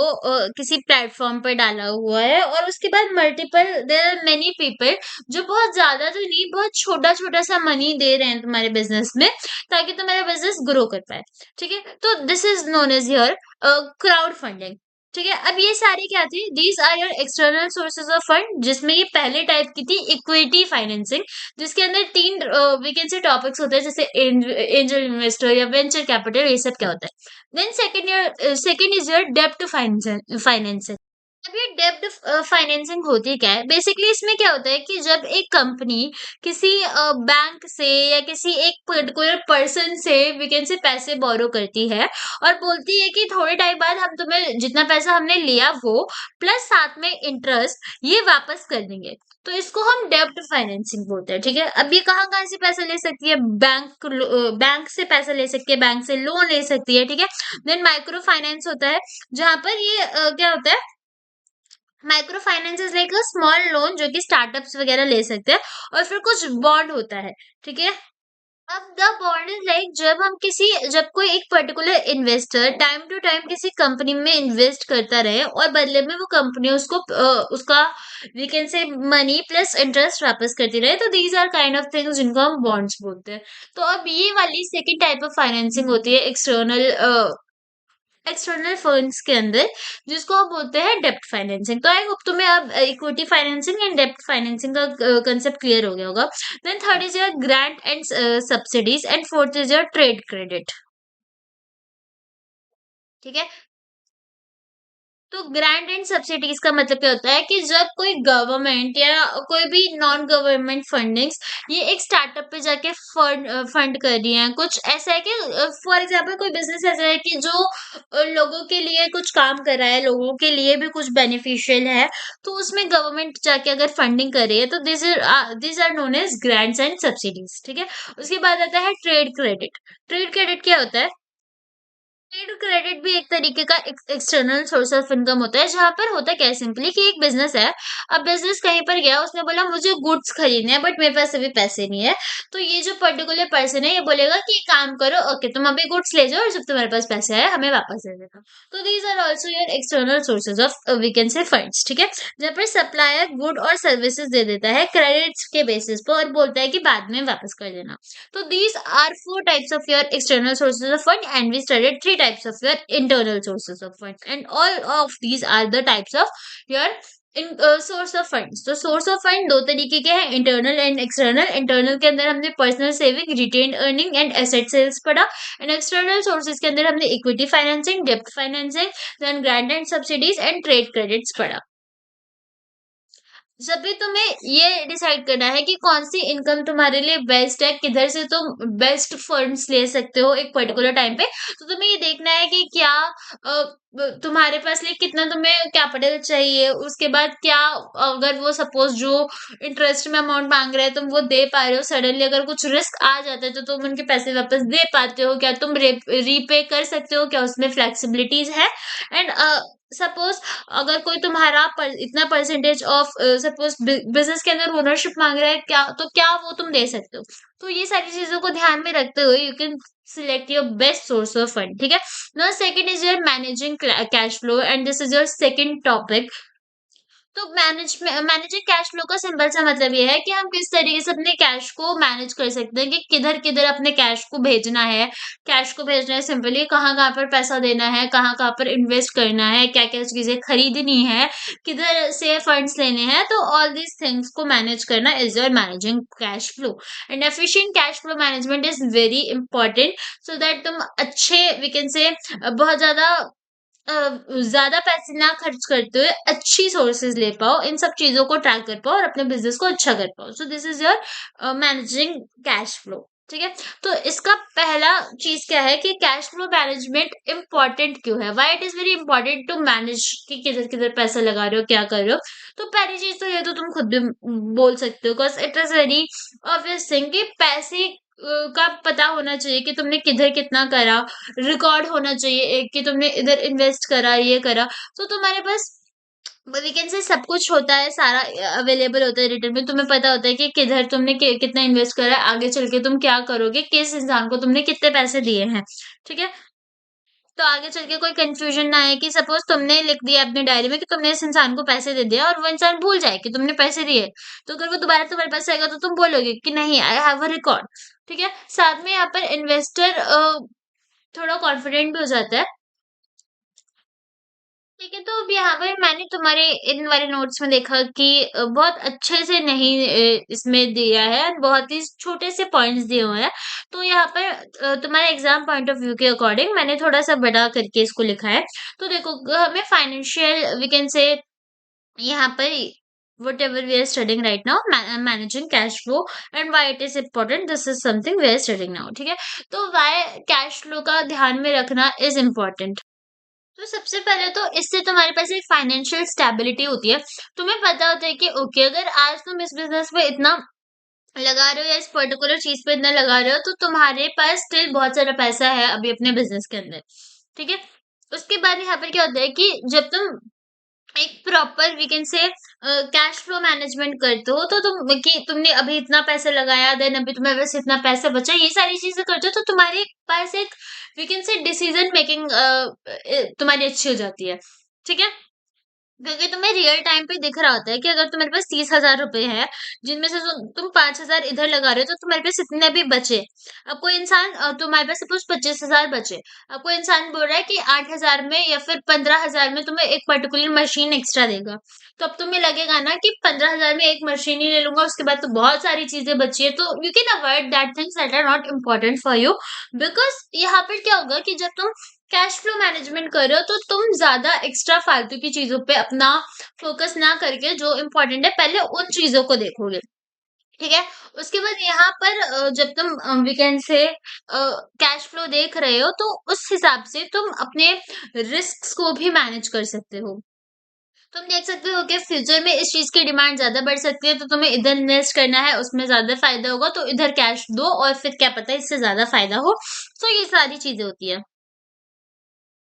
किसी प्लेटफॉर्म पर डाला हुआ है और उसके बाद multiple there are many people जो बहुत ज्यादा तो नहीं, बहुत छोटा छोटा सा मनी दे रहे हैं तुम्हारे बिजनेस में, ताकि तुम्हारा बिजनेस ग्रो कर पाए। ठीक है, तो this is known as your crowd funding. ठीक है, अब ये सारे क्या थे, these are your external sources of fund, जिसमें ये पहले टाइप की थी इक्विटी फाइनेंसिंग, जिसके अंदर तीन वी कैन से टॉपिक्स होते हैं, जैसे एंजल इन्वेस्टर या वेंचर कैपिटल, ये सब क्या होता है। देन सेकंड इज योर डेब्ट फाइनेंसिंग। अब ये डेब्ट फाइनेंसिंग होती क्या है, बेसिकली इसमें क्या होता है कि जब एक कंपनी किसी बैंक से या किसी एक पर्टिकुलर पर्सन से वी कैन से पैसे बोरो करती है और बोलती है कि थोड़े टाइम बाद हम तुम्हें जितना पैसा हमने लिया वो प्लस साथ में इंटरेस्ट ये वापस कर देंगे, तो इसको हम डेब्ट फाइनेंसिंग बोलते हैं। ठीक है, अब ये कहाँ कहाँ से पैसा ले सकती है, बैंक से पैसा ले सकती है, बैंक से लोन ले सकती है। ठीक है, देन माइक्रो फाइनेंस होता है, जहां पर ये क्या होता है, micro finance is like a small loan जो कि स्टार्टअप्स वगैरह ले सकते हैं, और फिर कुछ बॉन्ड होता है। ठीक है, अब द बॉन्ड इज लाइक जब कोई एक particular investor time to time किसी कंपनी में इन्वेस्ट करता रहे और बदले में वो कंपनी उसको उसका we can say money plus interest वापस करती रहे, तो these are kind of things जिनको हम बॉन्ड्स बोलते हैं। तो अब ये वाली सेकेंड टाइप ऑफ फाइनेंसिंग होती है एक्सटर्नल फंड्स के अंदर, जिसको हम बोलते हैं डेप्ट फाइनेंसिंग। तो आई होप तुम्हें अब इक्विटी फाइनेंसिंग एंड डेप्ट फाइनेंसिंग का कंसेप्ट क्लियर हो गया होगा। Then third is your grant and subsidies and fourth is your trade credit. ठीक है, तो ग्रांट एंड सब्सिडीज का मतलब क्या होता है कि जब कोई गवर्नमेंट या कोई भी नॉन गवर्नमेंट फंडिंग्स ये एक स्टार्टअप पे जाके फंड कर रही है, कुछ ऐसा है कि फॉर एग्जांपल कोई बिजनेस ऐसा है कि जो लोगों के लिए कुछ काम कर रहा है, लोगों के लिए भी कुछ बेनिफिशियल है, तो उसमें गवर्नमेंट जाके अगर फंडिंग कर रही है, तो this are known as grants and subsidies. ठीक है, उसके बाद आता है ट्रेड क्रेडिट। ट्रेड क्रेडिट क्या होता है, ट्रेड क्रेडिट भी एक तरीके का एक्सटर्नल सोर्स ऑफ इनकम होता है, जहां पर होता क्या है सिंपली कि एक बिजनेस है, अब बिजनेस कहीं पर गया, उसने बोला मुझे गुड्स खरीदने हैं बट मेरे पास अभी पैसे नहीं है, तो ये जो पर्टिकुलर पर्सन है ये बोलेगा कि एक काम करो, ओके तुम अभी गुड्स ले जाओ और जब तुम्हारे पास पैसे आए हमें वापस दे देना। तो these are also your external sources of we can say funds. ठीक है, जहाँ पर सप्लायर गुड और सर्विसेज दे देता है क्रेडिट्स के बेसिस पर और बोलता है कि बाद में वापस कर देना। So these are four types of your external sources of fund, and we studied three types of your internal sources of fund, and all of these are the types of your source of funds. तो सोर्स ऑफ फंड दो तरीके के हैं, इंटरनल एंड एक्सटर्नल। इंटरनल के अंदर हमने personal saving, retain earning and asset sales पढ़ा, एंड एक्सटर्नल सोर्सेज के अंदर हमने इक्विटी फाइनेंसिंग, डेब्ट financing, then grant and subsidies and trade credits पढ़ा। जब भी तुम्हें ये डिसाइड करना है कि कौन सी इनकम तुम्हारे लिए बेस्ट है, किधर से तुम बेस्ट फंड्स ले सकते हो एक पर्टिकुलर टाइम पे, तो तुम्हें ये देखना है कि क्या तुम्हारे पास लिए कितना तुम्हें कैपिटल चाहिए, उसके बाद क्या अगर वो सपोज जो इंटरेस्ट में अमाउंट मांग रहे हैं तुम वो दे पा रहे हो, सडनली अगर कुछ रिस्क आ जाता है तो तुम उनके पैसे वापस दे पाते हो क्या, तुम रीपे कर सकते हो क्या, उसमें फ्लेक्सिबिलिटीज है। एंड सपोज अगर कोई तुम्हारा इतना परसेंटेज ऑफ सपोज बिजनेस के अंदर ओनरशिप मांग रहा है क्या, तो क्या वो तुम दे सकते हो। तो ये सारी चीजों को ध्यान में रखते हुए you can select your best source of fund. ठीक है, now second is your managing cash flow, and this is your second topic. तो मैनेजिंग कैश फ्लो का सिंपल सा मतलब ये है कि हम किस तरीके से अपने कैश को मैनेज कर सकते हैं कि किधर-किधर अपने कैश को भेजना है। कैश को भेजना है सिंपली कहाँ-कहाँ पर पैसा देना है, कहाँ-कहाँ पर इन्वेस्ट करना है, क्या-क्या चीज़ें खरीदनी है, किधर से फंड्स लेने हैं। तो ऑल दीज़ थिंग्स को मैनेज करना is your managing cash flow and efficient cash flow management is very important so that तुम अच्छे वी कैन से बहुत अ, ज़्यादा पैसे ना खर्च करते हुए अच्छी सोर्सेज़ ले पाओ, इन सब चीज़ों को ट्रैक कर पाओ और अपने बिज़नेस को अच्छा कर पाओ। So this is your managing cash flow, ठीक है? तो इसका पहला चीज़ क्या है कि कैश फ्लो मैनेजमेंट इम्पोर्टेंट क्यों है? Why it is very important to manage कि किधर-किधर पैसा लगा रहे हो, क्या कर रहे हो? तो पहली चीज़ तो ये तो तुम खुद भी बोल सकते हो because it is very obvious thing कि पैसे का पता होना चाहिए कि तुमने किधर कितना करा, रिकॉर्ड होना चाहिए एक कि तुमने इधर इन्वेस्ट करा, ये करा, तो तुम्हारे पास वी कैन से सब कुछ होता है, सारा अवेलेबल होता है रिटर्न में। तुम्हें पता होता है कि किधर तुमने कितना इन्वेस्ट करा है, आगे चल के तुम क्या करोगे, किस इंसान को तुमने कितने पैसे दिए हैं, ठीक है? तो आगे चल के कोई कंफ्यूजन ना आए कि सपोज तुमने लिख दिया अपनी डायरी में कि तुमने इस इंसान को पैसे दे दिया और वो इंसान भूल जाए कि तुमने पैसे दिए। तो अगर वो दोबारा तुम्हारे पास आएगा तो तुम बोलोगे कि नहीं आई हैव अ रिकॉर्ड, ठीक है? साथ में यहाँ पर इन्वेस्टर थोड़ा कॉन्फिडेंट भी हो जाता है। ठीक है, तो अब यहाँ पर मैंने तुम्हारे इन वाले नोट्स में देखा कि बहुत अच्छे से नहीं इसमें दिया है, बहुत ही छोटे से पॉइंट्स दिए हुए हैं। तो यहाँ पर तुम्हारे एग्जाम पॉइंट ऑफ व्यू के अकॉर्डिंग मैंने थोड़ा सा बड़ा करके इसको लिखा है। तो देखो हमें फाइनेंशियल वी कैन से यहाँ पर whatever we are studying right now managing cash flow and why it is important this is something we are studying now, ठीक है? तो why कैश फ्लो का ध्यान में रखना इज इम्पोर्टेंट। तो सबसे पहले तो इससे तुम्हारे पास एक फाइनेंशियल स्टेबिलिटी होती है। तुम्हें पता होता है कि ओके अगर आज तुम इस बिज़नेस में इतना लगा रहे हो या इस पर्टिकुलर चीज़ पे इतना लगा रहे हो तो तुम्हारे पास स्टिल बहुत सारा पैसा है अभी अपने बिज़नेस के अंदर। ठीक है? उसके बाद यहाँ पर क्या होता है कि जब तुम एक proper we can say cash flow management करते हो तो तुम कि तुमने अभी इतना पैसा लगाया देन अभी तुम्हारे पास इतना पैसा बचा ये सारी चीजें करते हो तो तुम्हारे पास एक we can say decision making तुम्हारी अच्छी हो जाती है, ठीक है? क्योंकि तुम्हें रियल टाइम पे दिख रहा होता है कि अगर तुम्हारे पास 30,000 रुपए है जिनमें से तुम 5,000 इधर लगा रहे हो तो तुम्हारे पास इतने भी बचे। अब कोई इंसान तुम्हारे पास सपोज 25,000 बचे। अब कोई इंसान बोल रहा है कि 8,000 में या फिर 15,000 में तुम्हें एक पर्टिकुलर मशीन एक्स्ट्रा देगा। तो अब तुम्हें लगेगा ना कि 15,000 में एक मशीन ही ले लूंगा उसके बाद तो बहुत सारी चीजें बची है तो you can avoid that things that are not important for you. Because यहाँ पर क्या होगा कि जब तुम कैश फ्लो मैनेजमेंट कर रहे हो तो तुम ज्यादा एक्स्ट्रा फालतू की चीजों पे अपना फोकस ना करके जो इम्पोर्टेंट है पहले उन चीजों को देखोगे, ठीक है? उसके बाद यहाँ पर जब तुम वीकेंड से कैश फ्लो देख रहे हो तो उस हिसाब से तुम अपने रिस्क को भी मैनेज कर सकते हो। तुम देख सकते हो कि फ्यूचर में इस चीज की डिमांड ज्यादा बढ़ सकती है तो तुम्हें इधर इन्वेस्ट करना है उसमें ज्यादा फायदा होगा तो इधर कैश दो और फिर क्या पता है इससे ज्यादा फायदा हो। तो ये सारी चीजें होती है,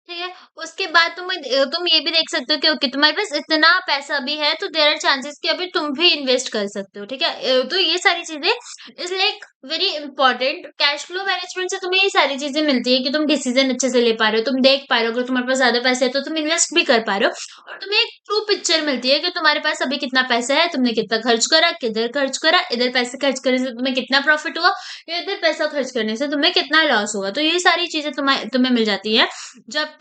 ठीक है? उसके बाद तुम ये भी देख सकते हो कि ओके तुम्हारे पास इतना पैसा भी है तो देयर आर चांसेस कि अभी तुम भी इन्वेस्ट कर सकते हो, ठीक है? तो ये सारी चीजें is like very important. Cash flow management से तुम्हें ये सारी चीजें मिलती है कि तुम डिसीजन अच्छे से ले पा रहे हो, तुम देख पा रहे हो अगर तुम्हारे पास ज्यादा पैसा है तो तुम इन्वेस्ट भी कर पा रहे हो और तुम्हें एक ट्रू पिक्चर मिलती है कि तुम्हारे पास अभी कितना पैसा है, तुमने कितना खर्च करा, किधर खर्च करा, इधर पैसे खर्च करने से तुम्हें कितना प्रॉफिट हुआ, या इधर पैसा खर्च करने से तुम्हें कितना लॉस हुआ। तो ये सारी चीजें तुम्हें मिल जाती है जब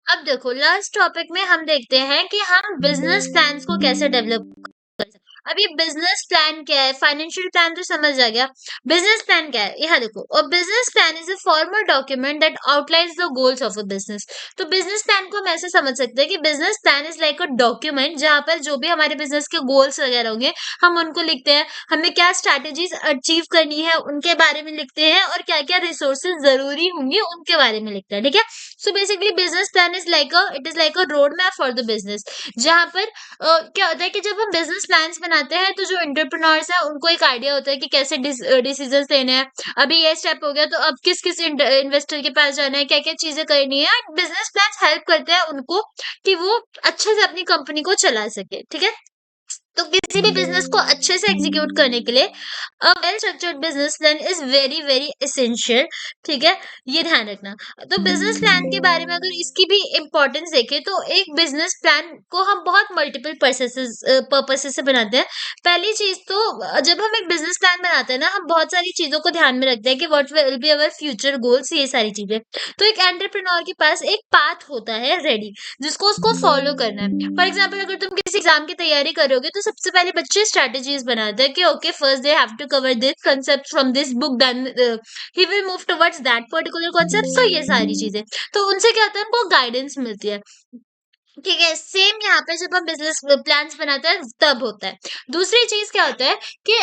अब देखो लास्ट टॉपिक में हम देखते हैं कि हम बिजनेस प्लान्स को कैसे डेवलप कर सकते हैं। अब ये बिजनेस प्लान क्या है, फाइनेंशियल प्लान तो समझ आ गया। बिजनेस प्लान क्या है यहाँ देखो, और business plan is a formal document that outlines the goals of a business. तो बिजनेस प्लान को हम ऐसे समझ सकते हैं कि business plan is like a document जहाँ पर जो भी हमारे बिजनेस के गोल्स वगैरह होंगे हम उनको लिखते हैं, हमें क्या स्ट्रैटेजीज अचीव करनी है उनके बारे में लिखते हैं और क्या क्या रिसोर्सेज जरूरी होंगे उनके बारे में लिखते हैं, ठीक है? So basically business plan is like a road map for the business जहां पर क्या होता है कि जब हम बिजनेस प्लान्स बनाते हैं तो जो एंटरप्रेन्योर्स हैं उनको एक आइडिया होता है कि कैसे डिसीजंस लेने हैं। अभी ये स्टेप हो गया तो अब किस किस इन्वेस्टर के पास जाना है, क्या क्या चीजें करनी है। बिजनेस प्लान्स हेल्प करते हैं उनको कि वो अच्छे से अपनी कंपनी को चला सके, ठीक है? तो किसी किसी भी बिजनेस को अच्छे से एग्जीक्यूट करने के लिए a well structured business plan is very very essential. ठीक है, ये ध्यान रखना। तो बिजनेस प्लान के बारे में अगर इसकी भी इम्पोर्टेंस देखें तो एक बिजनेस प्लान को हम बहुत मल्टीपल पर्पसेस से बनाते हैं। पहली चीज तो जब हम एक बिजनेस प्लान बनाते हैं ना, हम बहुत सारी चीजों को ध्यान में रखते हैं कि what will be our future goals, ये सारी चीजें। तो एक एंटरप्रेन्योर के पास एक पाथ होता है रेडी, जिसको उसको फॉलो करना है। फॉर एग्जाम्पल अगर तुम किसी एग्जाम की तैयारी करोगे तो सबसे पहले बच्चे स्ट्रेटेजीज बनाते हैं कि okay first they have to cover this concept from this book, then he will move towards that particular concept. So ये सारी चीजें, तो उनसे क्या होता है, उनको गाइडेंस मिलती है। ठीक है, सेम यहाँ पे जब हम बिजनेस प्लान्स बनाते हैं तब होता है। दूसरी चीज क्या होता है कि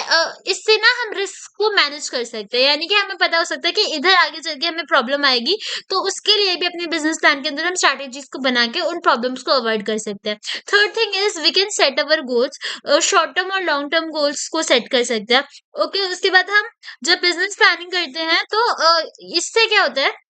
इससे ना हम रिस्क को मैनेज कर सकते हैं, यानी कि हमें पता हो सकता है कि इधर आगे चल के हमें प्रॉब्लम आएगी, तो उसके लिए भी अपने बिजनेस प्लान के अंदर हम स्ट्रैटेजीज को बना के उन प्रॉब्लम्स को अवॉइड कर सकते हैं। Third thing is we can set our goals, short term और लॉन्ग टर्म गोल्स को सेट कर सकते हैं। ओके, उसके बाद हम जब बिजनेस प्लानिंग करते हैं तो इससे क्या होता है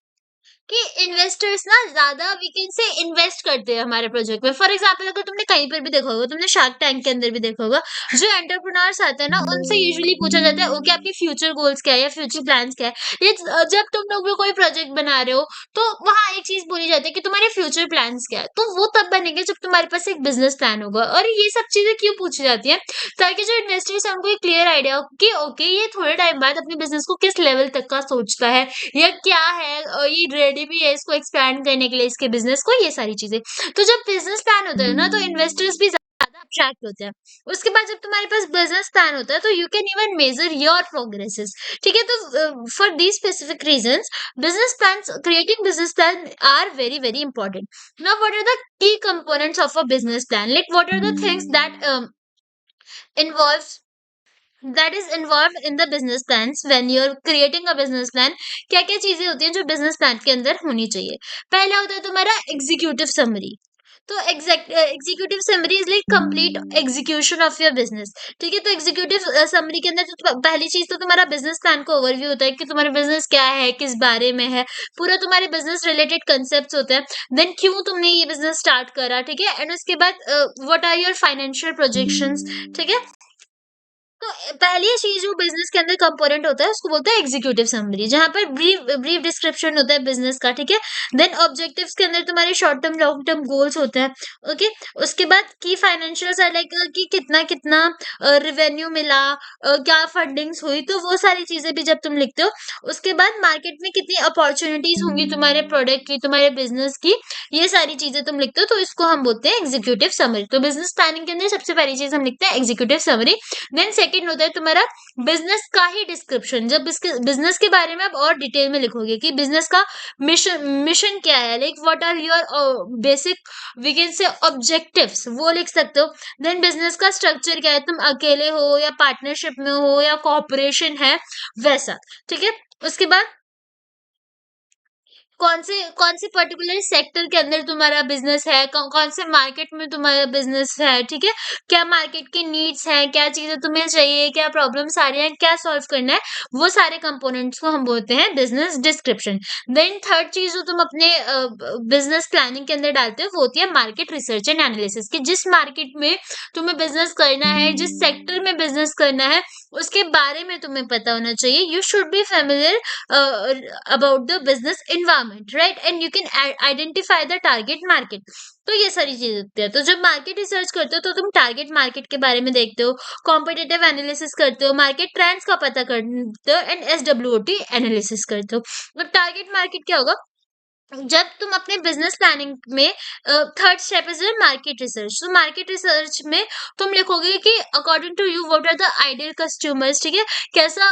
कि इन्वेस्टर्स ना ज्यादा वी कैन से इन्वेस्ट करते हैं हमारे प्रोजेक्ट में। फॉर एग्जांपल अगर तुमने कहीं पर भी देखा होगा, तुमने शार्क टैंक के अंदर भी देखा होगा, जो एंटरप्रेन्योर्स आते हैं ना उनसे यूजुअली पूछा जाता है ओके आपके फ्यूचर गोल्स क्या है या फ्यूचर प्लान्स क्या है। ये जब तुम लोग भी कोई प्रोजेक्ट बना रहे हो तो वहां एक चीज बोली जाती है कि तुम्हारे फ्यूचर प्लान्स क्या है, तो वो तब बनेंगे जब तुम्हारे पास एक बिजनेस प्लान होगा। और ये सब चीजें क्यों पूछी जाती है, ताकि जो इन्वेस्टर्स है उनको एक क्लियर आइडिया हो कि ओके ये थोड़े टाइम बाद अपने बिजनेस को किस लेवल तक का सोचता है या क्या है, ये रेडी भी है इसको एक्सपैंड करने के लिए इसके बिजनेस को, ये सारी चीजें। तो जब बिजनेस प्लान होता है ना तो इन्वेस्टर्स भी ज्यादा अट्रैक्ट होते हैं। उसके बाद जब तुम्हारे पास बिजनेस प्लान होता है तो you can even measure your progresses. ठीक है, तो for these specific reasons business plan, creating business plan are very very important. Now what are the key components of a business plan, like what are the things that involves that is involved in the business plans when you're creating a business plan। क्या क्या चीजें होती हैं जो बिजनेस प्लान के अंदर होनी चाहिए। पहला होता है तुम्हारा एग्जीक्यूटिव समरी। तो executive summary is like complete execution of your business. ठीक है, तो एग्जीक्यूटिव समरी के अंदर पहली चीज तो तुम्हारा बिजनेस प्लान का ओवरव्यू होता है कि तुम्हारा बिजनेस क्या है, किस बारे में है, पूरा तुम्हारे बिजनेस रिलेटेड कंसेप्ट होते हैं, देन क्यों तुमने ये बिजनेस स्टार्ट करा। ठीक है, एंड उसके बाद what are your financial projections. ठीक है, तो पहली चीज जो बिजनेस के अंदर कंपोनेंट होता है उसको बोलते हैं एग्जीक्यूटिव समरी, जहां पर ब्रीफ ब्रीफ डिस्क्रिप्शन होता है बिजनेस का। ठीक है, देन ऑब्जेक्टिव्स के अंदर तुम्हारे short term long term goals होते हैं। ओके, उसके बाद की फाइनेंशियल्स है लाइक कि कितना कितना रिवेन्यू मिला, क्या फंडिंग्स हुई, तो वो सारी चीजें भी जब तुम लिखते हो। उसके बाद मार्केट में कितनी अपॉर्चुनिटीज होंगी तुम्हारे प्रोडक्ट की, तुम्हारे बिजनेस की, ये सारी चीजें तुम लिखते हो, तो इसको हम बोलते हैं एग्जीक्यूटिव समरी। तो बिजनेस प्लानिंग के अंदर सबसे पहली चीज हम लिखते हैं एग्जीक्यूटिव समरी। देन सेकंड होता है तुम्हारा बिजनेस का ही डिस्क्रिप्शन, जब इसके बिजनेस के बारे में आप और डिटेल में लिखोगे कि बिजनेस का मिशन मिशन क्या है, like what are your basic we can say objectives, वो लिख सकते हो। देन बिजनेस का स्ट्रक्चर क्या है, तुम अकेले हो या पार्टनरशिप में हो या कॉर्पोरेशन है, वैसा। ठीक है, उसके बाद कौन से पर्टिकुलर सेक्टर के अंदर तुम्हारा बिजनेस है, कौन से मार्केट में तुम्हारा बिजनेस है। ठीक है, क्या मार्केट की नीड्स हैं, क्या चीजें तुम्हें चाहिए, क्या प्रॉब्लम्स आ रही हैं, क्या सॉल्व करना है, वो सारे कंपोनेंट्स को हम बोलते हैं बिजनेस डिस्क्रिप्शन। देन थर्ड चीज जो तुम अपने बिजनेस प्लानिंग के अंदर डालते हो वो होती है मार्केट रिसर्च एंड एनालिसिस, कि जिस मार्केट में तुम्हें बिजनेस करना है, जिस सेक्टर में बिजनेस करना है, उसके बारे में तुम्हें पता होना चाहिए। You should be familiar about the business environment, right? And you can identify the target market। तो ये सारी चीजें होती है। तो जब मार्केट रिसर्च करते हो तो तुम टारगेट मार्केट के बारे में देखते हो, कॉम्पिटिटिव एनालिसिस करते हो, मार्केट ट्रेंड्स का पता करते हो, एंड SWOT एनालिसिस करते हो। अब टारगेट मार्केट क्या होगा, जब तुम अपने बिजनेस प्लानिंग में third step is market research. तो मार्केट रिसर्च में तुम लिखोगे कि according to you what are the ideal customers. ठीक है, कैसा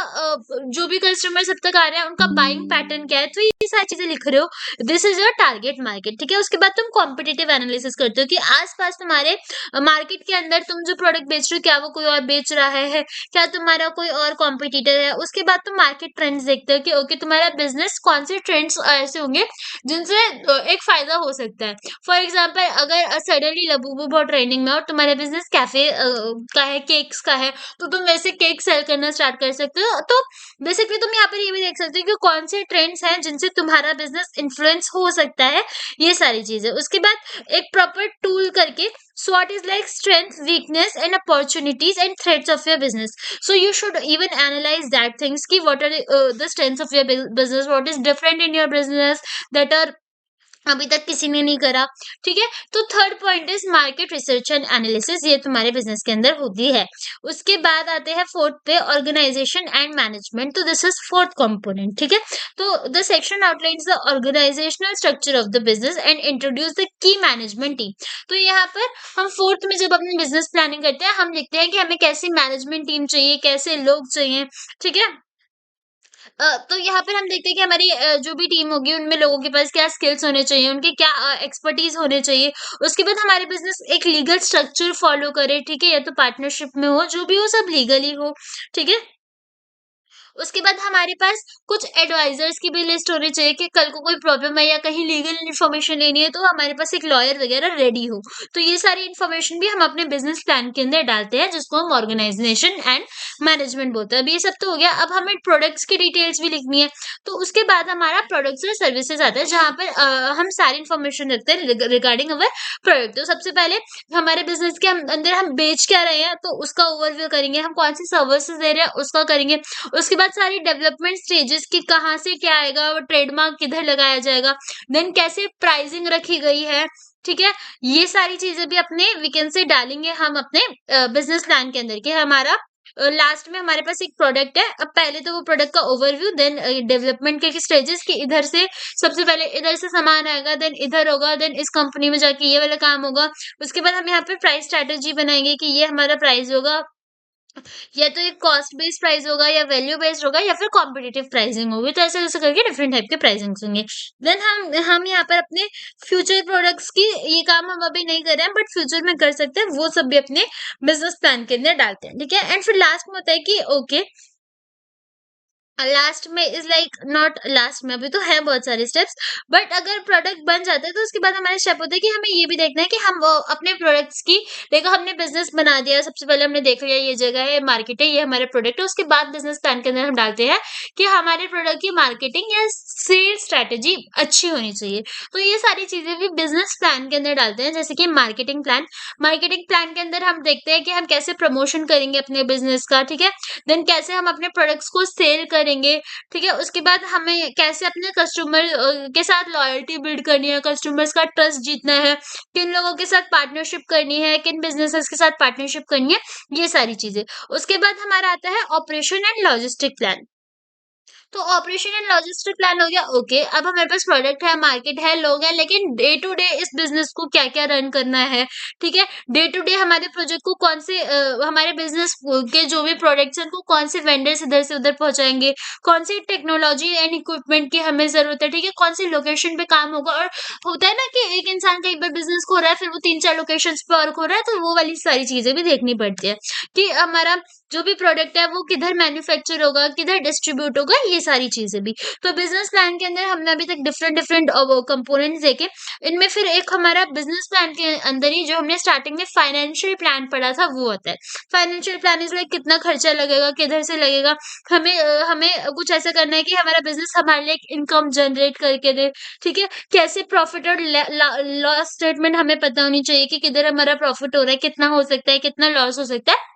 जो भी कस्टमर्स अब तक आ रहे हैं उनका बाइंग पैटर्न क्या है, तो ये सारी चीजें लिख रहे हो, this is your target market. ठीक है, उसके बाद तुम कॉम्पिटिटिव एनालिसिस करते हो कि आसपास तुम्हारे मार्केट के अंदर तुम जो प्रोडक्ट बेच रहे हो क्या वो कोई और बेच रहा है, क्या तुम्हारा कोई और कॉम्पिटिटर है। उसके बाद तुम मार्केट ट्रेंड्स देखते हो कि ओके तुम्हारा बिजनेस कौन से ट्रेंड्स ऐसे होंगे जिनसे एक फायदा हो सकता है। फॉर एग्जाम्पल अगर सडनली लबूबू बहुत ट्रेंडिंग में है और तुम्हारा बिजनेस कैफे का है, केक्स का है, तो तुम वैसे केक सेल करना स्टार्ट कर सकते हो। तो बेसिकली तुम यहाँ पर ये भी देख सकते हो कि कौन से ट्रेंड्स हैं जिनसे तुम्हारा बिजनेस इन्फ्लुएंस हो सकता है, ये सारी चीजें। उसके बाद एक प्रॉपर टूल करके SWOT is like strength, weakness, and opportunities and threats of your business. So you should even analyze that things ki what are the strengths of your business, what is different in your business that are अभी तक किसी ने नहीं करा। ठीक है, तो third point is market research and analysis, ये तुम्हारे बिजनेस के अंदर होती है। उसके बाद आते हैं फोर्थ पे ऑर्गेनाइजेशन एंड मैनेजमेंट, तो दिस इज फोर्थ कंपोनेंट। ठीक है, तो the section outlines the organizational structure of the business and introduce the key management team. तो यहाँ पर हम फोर्थ में जब अपनी बिजनेस प्लानिंग करते हैं, हम लिखते हैं कि हमें कैसी मैनेजमेंट टीम चाहिए, कैसे लोग चाहिए। ठीक है, तो यहाँ पर हम देखते हैं कि हमारी जो भी टीम होगी उनमें लोगों के पास क्या स्किल्स होने चाहिए, उनके क्या एक्सपर्टीज होने चाहिए। उसके बाद हमारे बिजनेस एक लीगल स्ट्रक्चर फॉलो करे। ठीक है, या तो पार्टनरशिप में हो, जो भी हो सब लीगली हो। ठीक है, उसके बाद हमारे पास कुछ एडवाइजर्स की भी लिस्ट होनी चाहिए कि कल को कोई प्रॉब्लम है या कहीं लीगल इन्फॉर्मेशन लेनी है तो हमारे पास एक लॉयर वगैरह रेडी हो। तो ये सारी इन्फॉर्मेशन भी हम अपने बिजनेस प्लान के अंदर डालते हैं, जिसको हम ऑर्गेनाइजेशन एंड मैनेजमेंट बोलते हैं। अब ये सब तो हो गया, अब हमें प्रोडक्ट्स की डिटेल्स भी लिखनी है। तो उसके बाद हमारा प्रोडक्ट्स और सर्विसेज आता है, जहाँ पर हम सारी इन्फॉर्मेशन रखते हैं रिगार्डिंग अवर प्रोडक्ट। तो सबसे पहले हमारे बिजनेस के अंदर हम बेच क्या रहे हैं, तो उसका ओवरव्यू करेंगे। हम कौन सी सर्विसेज दे रहे हैं उसका करेंगे। उसके बाद सारी डेवलपमेंट स्टेजेस की कहाँ से क्या आएगा, वो ट्रेडमार्क किधर लगाया जाएगा, देन कैसे प्राइसिंग रखी गई है। ठीक है, ये सारी चीजें भी अपने वीकेंड से डालेंगे हम अपने बिजनेस प्लान के अंदर कि हमारा लास्ट में हमारे पास एक प्रोडक्ट है। अब पहले तो वो प्रोडक्ट का ओवरव्यू, देन डेवलपमेंट के स्टेजेस की, इधर से सबसे पहले इधर से सामान आएगा, देन इधर होगा, देन इस कंपनी में जाके ये वाला काम होगा। उसके बाद हम यहाँ पे प्राइस स्ट्रेटेजी बनाएंगे कि ये हमारा प्राइस होगा, या तो एक कॉस्ट बेस्ड प्राइस होगा, या वैल्यू बेस्ड होगा, या फिर कॉम्पिटिटिव प्राइसिंग होगी। तो ऐसे ऐसे करके डिफरेंट टाइप के प्राइसिंग होंगे। देन हम यहाँ पर अपने फ्यूचर प्रोडक्ट्स की, ये काम हम अभी नहीं कर रहे हैं बट फ्यूचर में कर सकते हैं, वो सब भी अपने बिजनेस प्लान के अंदर डालते हैं। ठीक है, एंड फिर लास्ट में होता है कि ओके, लास्ट में इज लाइक नॉट लास्ट में, अभी तो है बहुत सारे स्टेप्स, बट अगर प्रोडक्ट बन जाते हैं तो उसके बाद हमारे स्टेप होता है कि हमें ये भी देखना है कि हम वो अपने प्रोडक्ट्स की, देखो हमने बिजनेस बना दिया, सबसे पहले हमने देख लिया ये जगह है, मार्केट है, ये हमारे प्रोडक्ट है। उसके बाद बिजनेस प्लान के अंदर हम डालते हैं कि हमारे प्रोडक्ट की मार्केटिंग या सेल स्ट्रेटेजी अच्छी होनी चाहिए। तो ये सारी चीजें भी बिजनेस प्लान के अंदर डालते हैं, जैसे कि मार्केटिंग प्लान। मार्केटिंग प्लान के अंदर हम देखते हैं कि हम कैसे प्रमोशन करेंगे अपने बिजनेस का। ठीक है, देन कैसे हम अपने प्रोडक्ट्स को सेल करेंगे। ठीक है, उसके बाद हमें कैसे अपने कस्टमर के साथ लॉयल्टी बिल्ड करनी है, कस्टमर्स का ट्रस्ट जीतना है, किन लोगों के साथ पार्टनरशिप करनी है, किन बिजनेसेस के साथ पार्टनरशिप करनी है, ये सारी चीजें। उसके बाद हमारा आता है ऑपरेशन एंड लॉजिस्टिक प्लान। तो ऑपरेशन एंड लॉजिस्टिक प्लान हो गया। ओके, अब हमारे पास प्रोडक्ट है, मार्केट है, लोग हैं, लेकिन डे टू डे इस बिजनेस को क्या क्या रन करना है। ठीक है, डे टू डे हमारे प्रोजेक्ट को कौन से हमारे बिजनेस के जो भी प्रोडक्ट्स हैं उनको कौन से वेंडर्स इधर से उधर पहुंचाएंगे, कौन सी टेक्नोलॉजी एंड इक्विपमेंट की हमें जरूरत है। ठीक है, कौन सी लोकेशन पे काम होगा। और होता है ना कि एक इंसान कई बार बिजनेस को हो रहा है, फिर वो 3-4 लोकेशन पे वर्क हो रहा है, तो वो वाली सारी चीजें भी देखनी पड़ती है कि हमारा जो भी प्रोडक्ट है वो किधर मैन्युफैक्चर होगा, किधर डिस्ट्रीब्यूट होगा, ये सारी चीजें भी। तो बिजनेस प्लान के अंदर हमने अभी तक डिफरेंट डिफरेंट कंपोनेंट्स देखे। इनमें फिर एक हमारा बिजनेस प्लान के अंदर ही जो हमने स्टार्टिंग में फाइनेंशियल प्लान पढ़ा था वो होता है। फाइनेंशियल प्लान इज लाइक कितना खर्चा लगेगा, किधर से लगेगा, हमें कुछ ऐसा करना है कि हमारा बिजनेस हमारे लिए इनकम जनरेट करके दे। ठीक है, कैसे प्रॉफिट और लॉस स्टेटमेंट हमें पता होनी चाहिए कि किधर हमारा प्रॉफिट हो रहा है, कितना हो सकता है, कितना लॉस हो सकता है।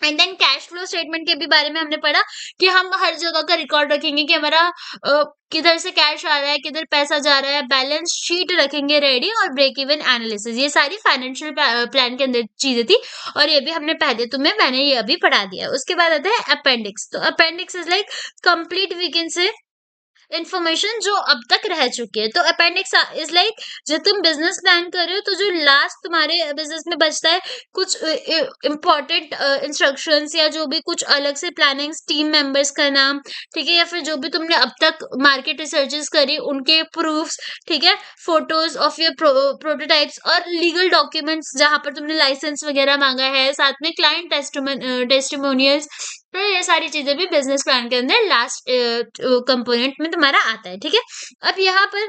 And then cash flow statement के भी बारे में हमने पढ़ा कि हम हर जगह का रिकॉर्ड रखेंगे कि हमारा किधर से कैश आ रहा है, किधर पैसा जा रहा है, बैलेंस शीट रखेंगे रेडी, और ब्रेक इवन एनालिसिस। ये सारी फाइनेंशियल प्लान के अंदर चीजें थी, और ये भी हमने पहले मैंने ये अभी पढ़ा दिया। उसके बाद आता है अपेंडिक्स। तो appendix is like complete, we can say information जो अब तक रह चुकी है। तो अपेंडिक्स इज लाइक जब तुम बिजनेस प्लान कर रहे हो तो जो लास्ट तुम्हारे बिजनेस में बचता है, कुछ इम्पोर्टेंट इंस्ट्रक्शंस या जो भी कुछ अलग से प्लानिंग्स, टीम मेंबर्स का नाम, ठीक है, या फिर जो भी तुमने अब तक मार्केट रिसर्चेस करी उनके प्रूफ्स। ठीक है, फोटोज ऑफ योर प्रोटोटाइप्स और लीगल डॉक्यूमेंट्स जहां पर तुमने लाइसेंस वगैरह मांगा है, साथ में क्लाइंट टेस्टिमोनियल्स। तो ये सारी चीजें भी बिजनेस प्लान के अंदर लास्ट कंपोनेंट में तुम्हारा आता है। ठीक है, अब यहाँ पर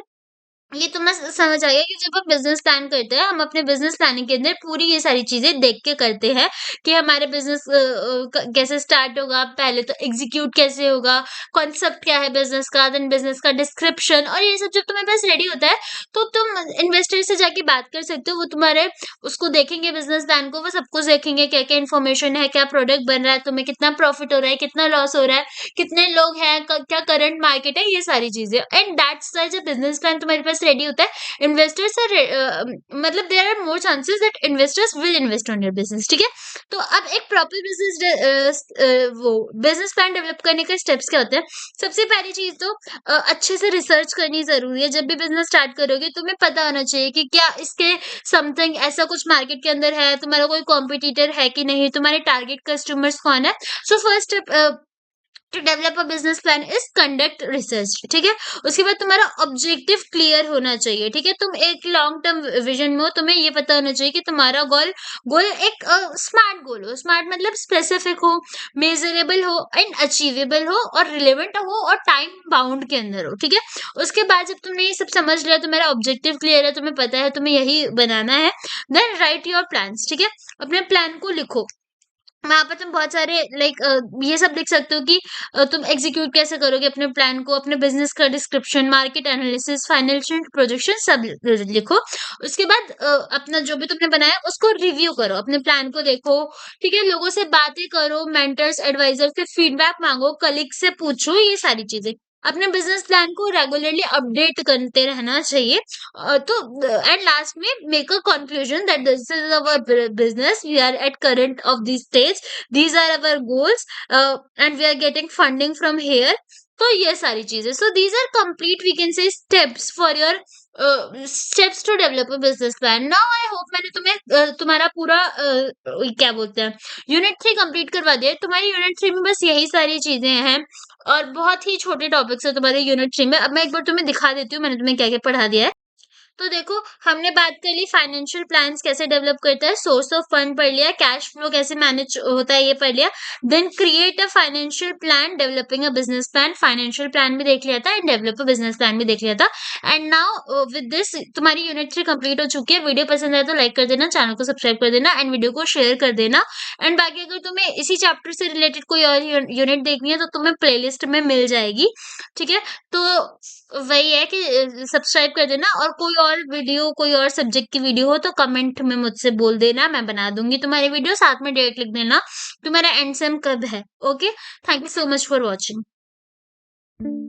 ये तो मैं समझ आ गया कि जब हम बिजनेस प्लान करते हैं, हम अपने बिजनेस प्लानिंग के अंदर पूरी ये सारी चीजें देख के करते हैं कि हमारे बिजनेस कैसे स्टार्ट होगा, पहले तो एग्जीक्यूट कैसे होगा, कॉन्सेप्ट क्या है बिजनेस का, देन बिजनेस का डिस्क्रिप्शन, और ये सब जब तुम्हारे पास रेडी होता है तो तुम इन्वेस्टर से जाके बात कर सकते हो। वो तुम्हारे उसको देखेंगे, बिजनेस प्लान को, वो सब कुछ देखेंगे, क्या क्या इन्फॉर्मेशन है, क्या प्रोडक्ट बन रहा है, तुम्हें कितना प्रॉफिट हो रहा है, कितना लॉस हो रहा है, कितने लोग हैं, क्या करंट मार्केट है, ये सारी चीजें। एंड दैट्स वाई जब बिजनेस प्लान तुम्हारे पास रेडी होता है, इन्वेस्टर्स आर मतलब there are more chances that investors will invest on your business. ठीक है, तो अब एक प्रॉपर बिजनेस वो बिजनेस प्लान डेवलप करने के स्टेप्स क्या होते हैं। सबसे पहली चीज तो अच्छे से रिसर्च करनी जरूरी है। जब भी बिजनेस स्टार्ट करोगे तुम्हें पता होना चाहिए कि क्या इसके समथिंग ऐसा कुछ मार्केट के अंदर है, तुम्हारा कोई कॉम्पिटिटर है कि नहीं, तुम्हारे टारगेट कस्टमर्स कौन है। So first step to develop a business plan is conduct research. ठीक है, उसके बाद तुम्हारा ऑब्जेक्टिव क्लियर होना चाहिए। ठीक है, तुम एक लॉन्ग टर्म विजन में हो, तुम्हें ये पता होना चाहिए कि तुम्हारा गोल गोल एक स्मार्ट गोल हो। स्मार्ट मतलब स्पेसिफिक हो, मेजरेबल हो एंड अचीवेबल हो और रिलेवेंट हो और टाइम बाउंड के अंदर हो। ठीक है, उसके बाद जब तुमने ये सब समझ लिया, तुम्हारा ऑब्जेक्टिव क्लियर है, तुम्हें पता है तुम्हें यही बनाना है, देन राइट योर प्लान्स। ठीक है, अपने प्लान को लिखो। वहाँ पर तुम बहुत सारे ये सब लिख सकते हो कि तुम एग्जीक्यूट कैसे करोगे अपने प्लान को, अपने बिजनेस का description, market analysis, financial projection सब लिखो। उसके बाद अपना जो भी तुमने बनाया उसको रिव्यू करो, अपने प्लान को देखो। ठीक है, लोगों से बातें करो, मेंटर्स एडवाइजर से फीडबैक मांगो, कलीग से पूछो, ये सारी चीजें। अपने बिजनेस प्लान को रेगुलरली अपडेट करते रहना चाहिए। तो एंड लास्ट में make a conclusion that this is our business, we are at current of this stage, these are our goals, and we are getting funding from here। तो ये सारी चीजें, so these are complete we can say steps for your steps to develop a business plan। now I hope मैंने तुम्हें तुम्हारा पूरा क्या बोलते हैं यूनिट 3 कंप्लीट करवा दिया है। तुम्हारी यूनिट 3 में बस यही सारी चीजें हैं और बहुत ही छोटे टॉपिक्स है तुम्हारे यूनिट 3 में। अब मैं एक बार तुम्हें दिखा देती हूँ मैंने तुम्हें क्या क्या पढ़ा दिया है। तो देखो, हमने बात कर ली फाइनेंशियल प्लान्स कैसे डेवलप करता है, सोर्स ऑफ फंड पढ़ लिया, कैश फ्लो कैसे मैनेज होता है ये पढ़ लिया, then create a financial plan, developing a business plan, financial plan भी देख लिया था and develop a business plan भी देख लिया था। एंड नाउ विद दिस तुम्हारी यूनिट 3 कंप्लीट हो चुकी है। वीडियो पसंद आए तो लाइक कर देना, चैनल को सब्सक्राइब कर देना एंड वीडियो को शेयर कर देना। एंड बाकी अगर तुम्हें इसी चैप्टर से रिलेटेड कोई और यूनिट देखनी है तो तुम्हें प्लेलिस्ट में मिल जाएगी। ठीक है, तो वही है कि सब्सक्राइब कर देना, और कोई और वीडियो, कोई और सब्जेक्ट की वीडियो हो तो कमेंट में मुझसे बोल देना, मैं बना दूंगी तुम्हारी वीडियो। साथ में डेट लिख देना तुम्हारा एंड सेम कब है। Okay, thank you so much for watching.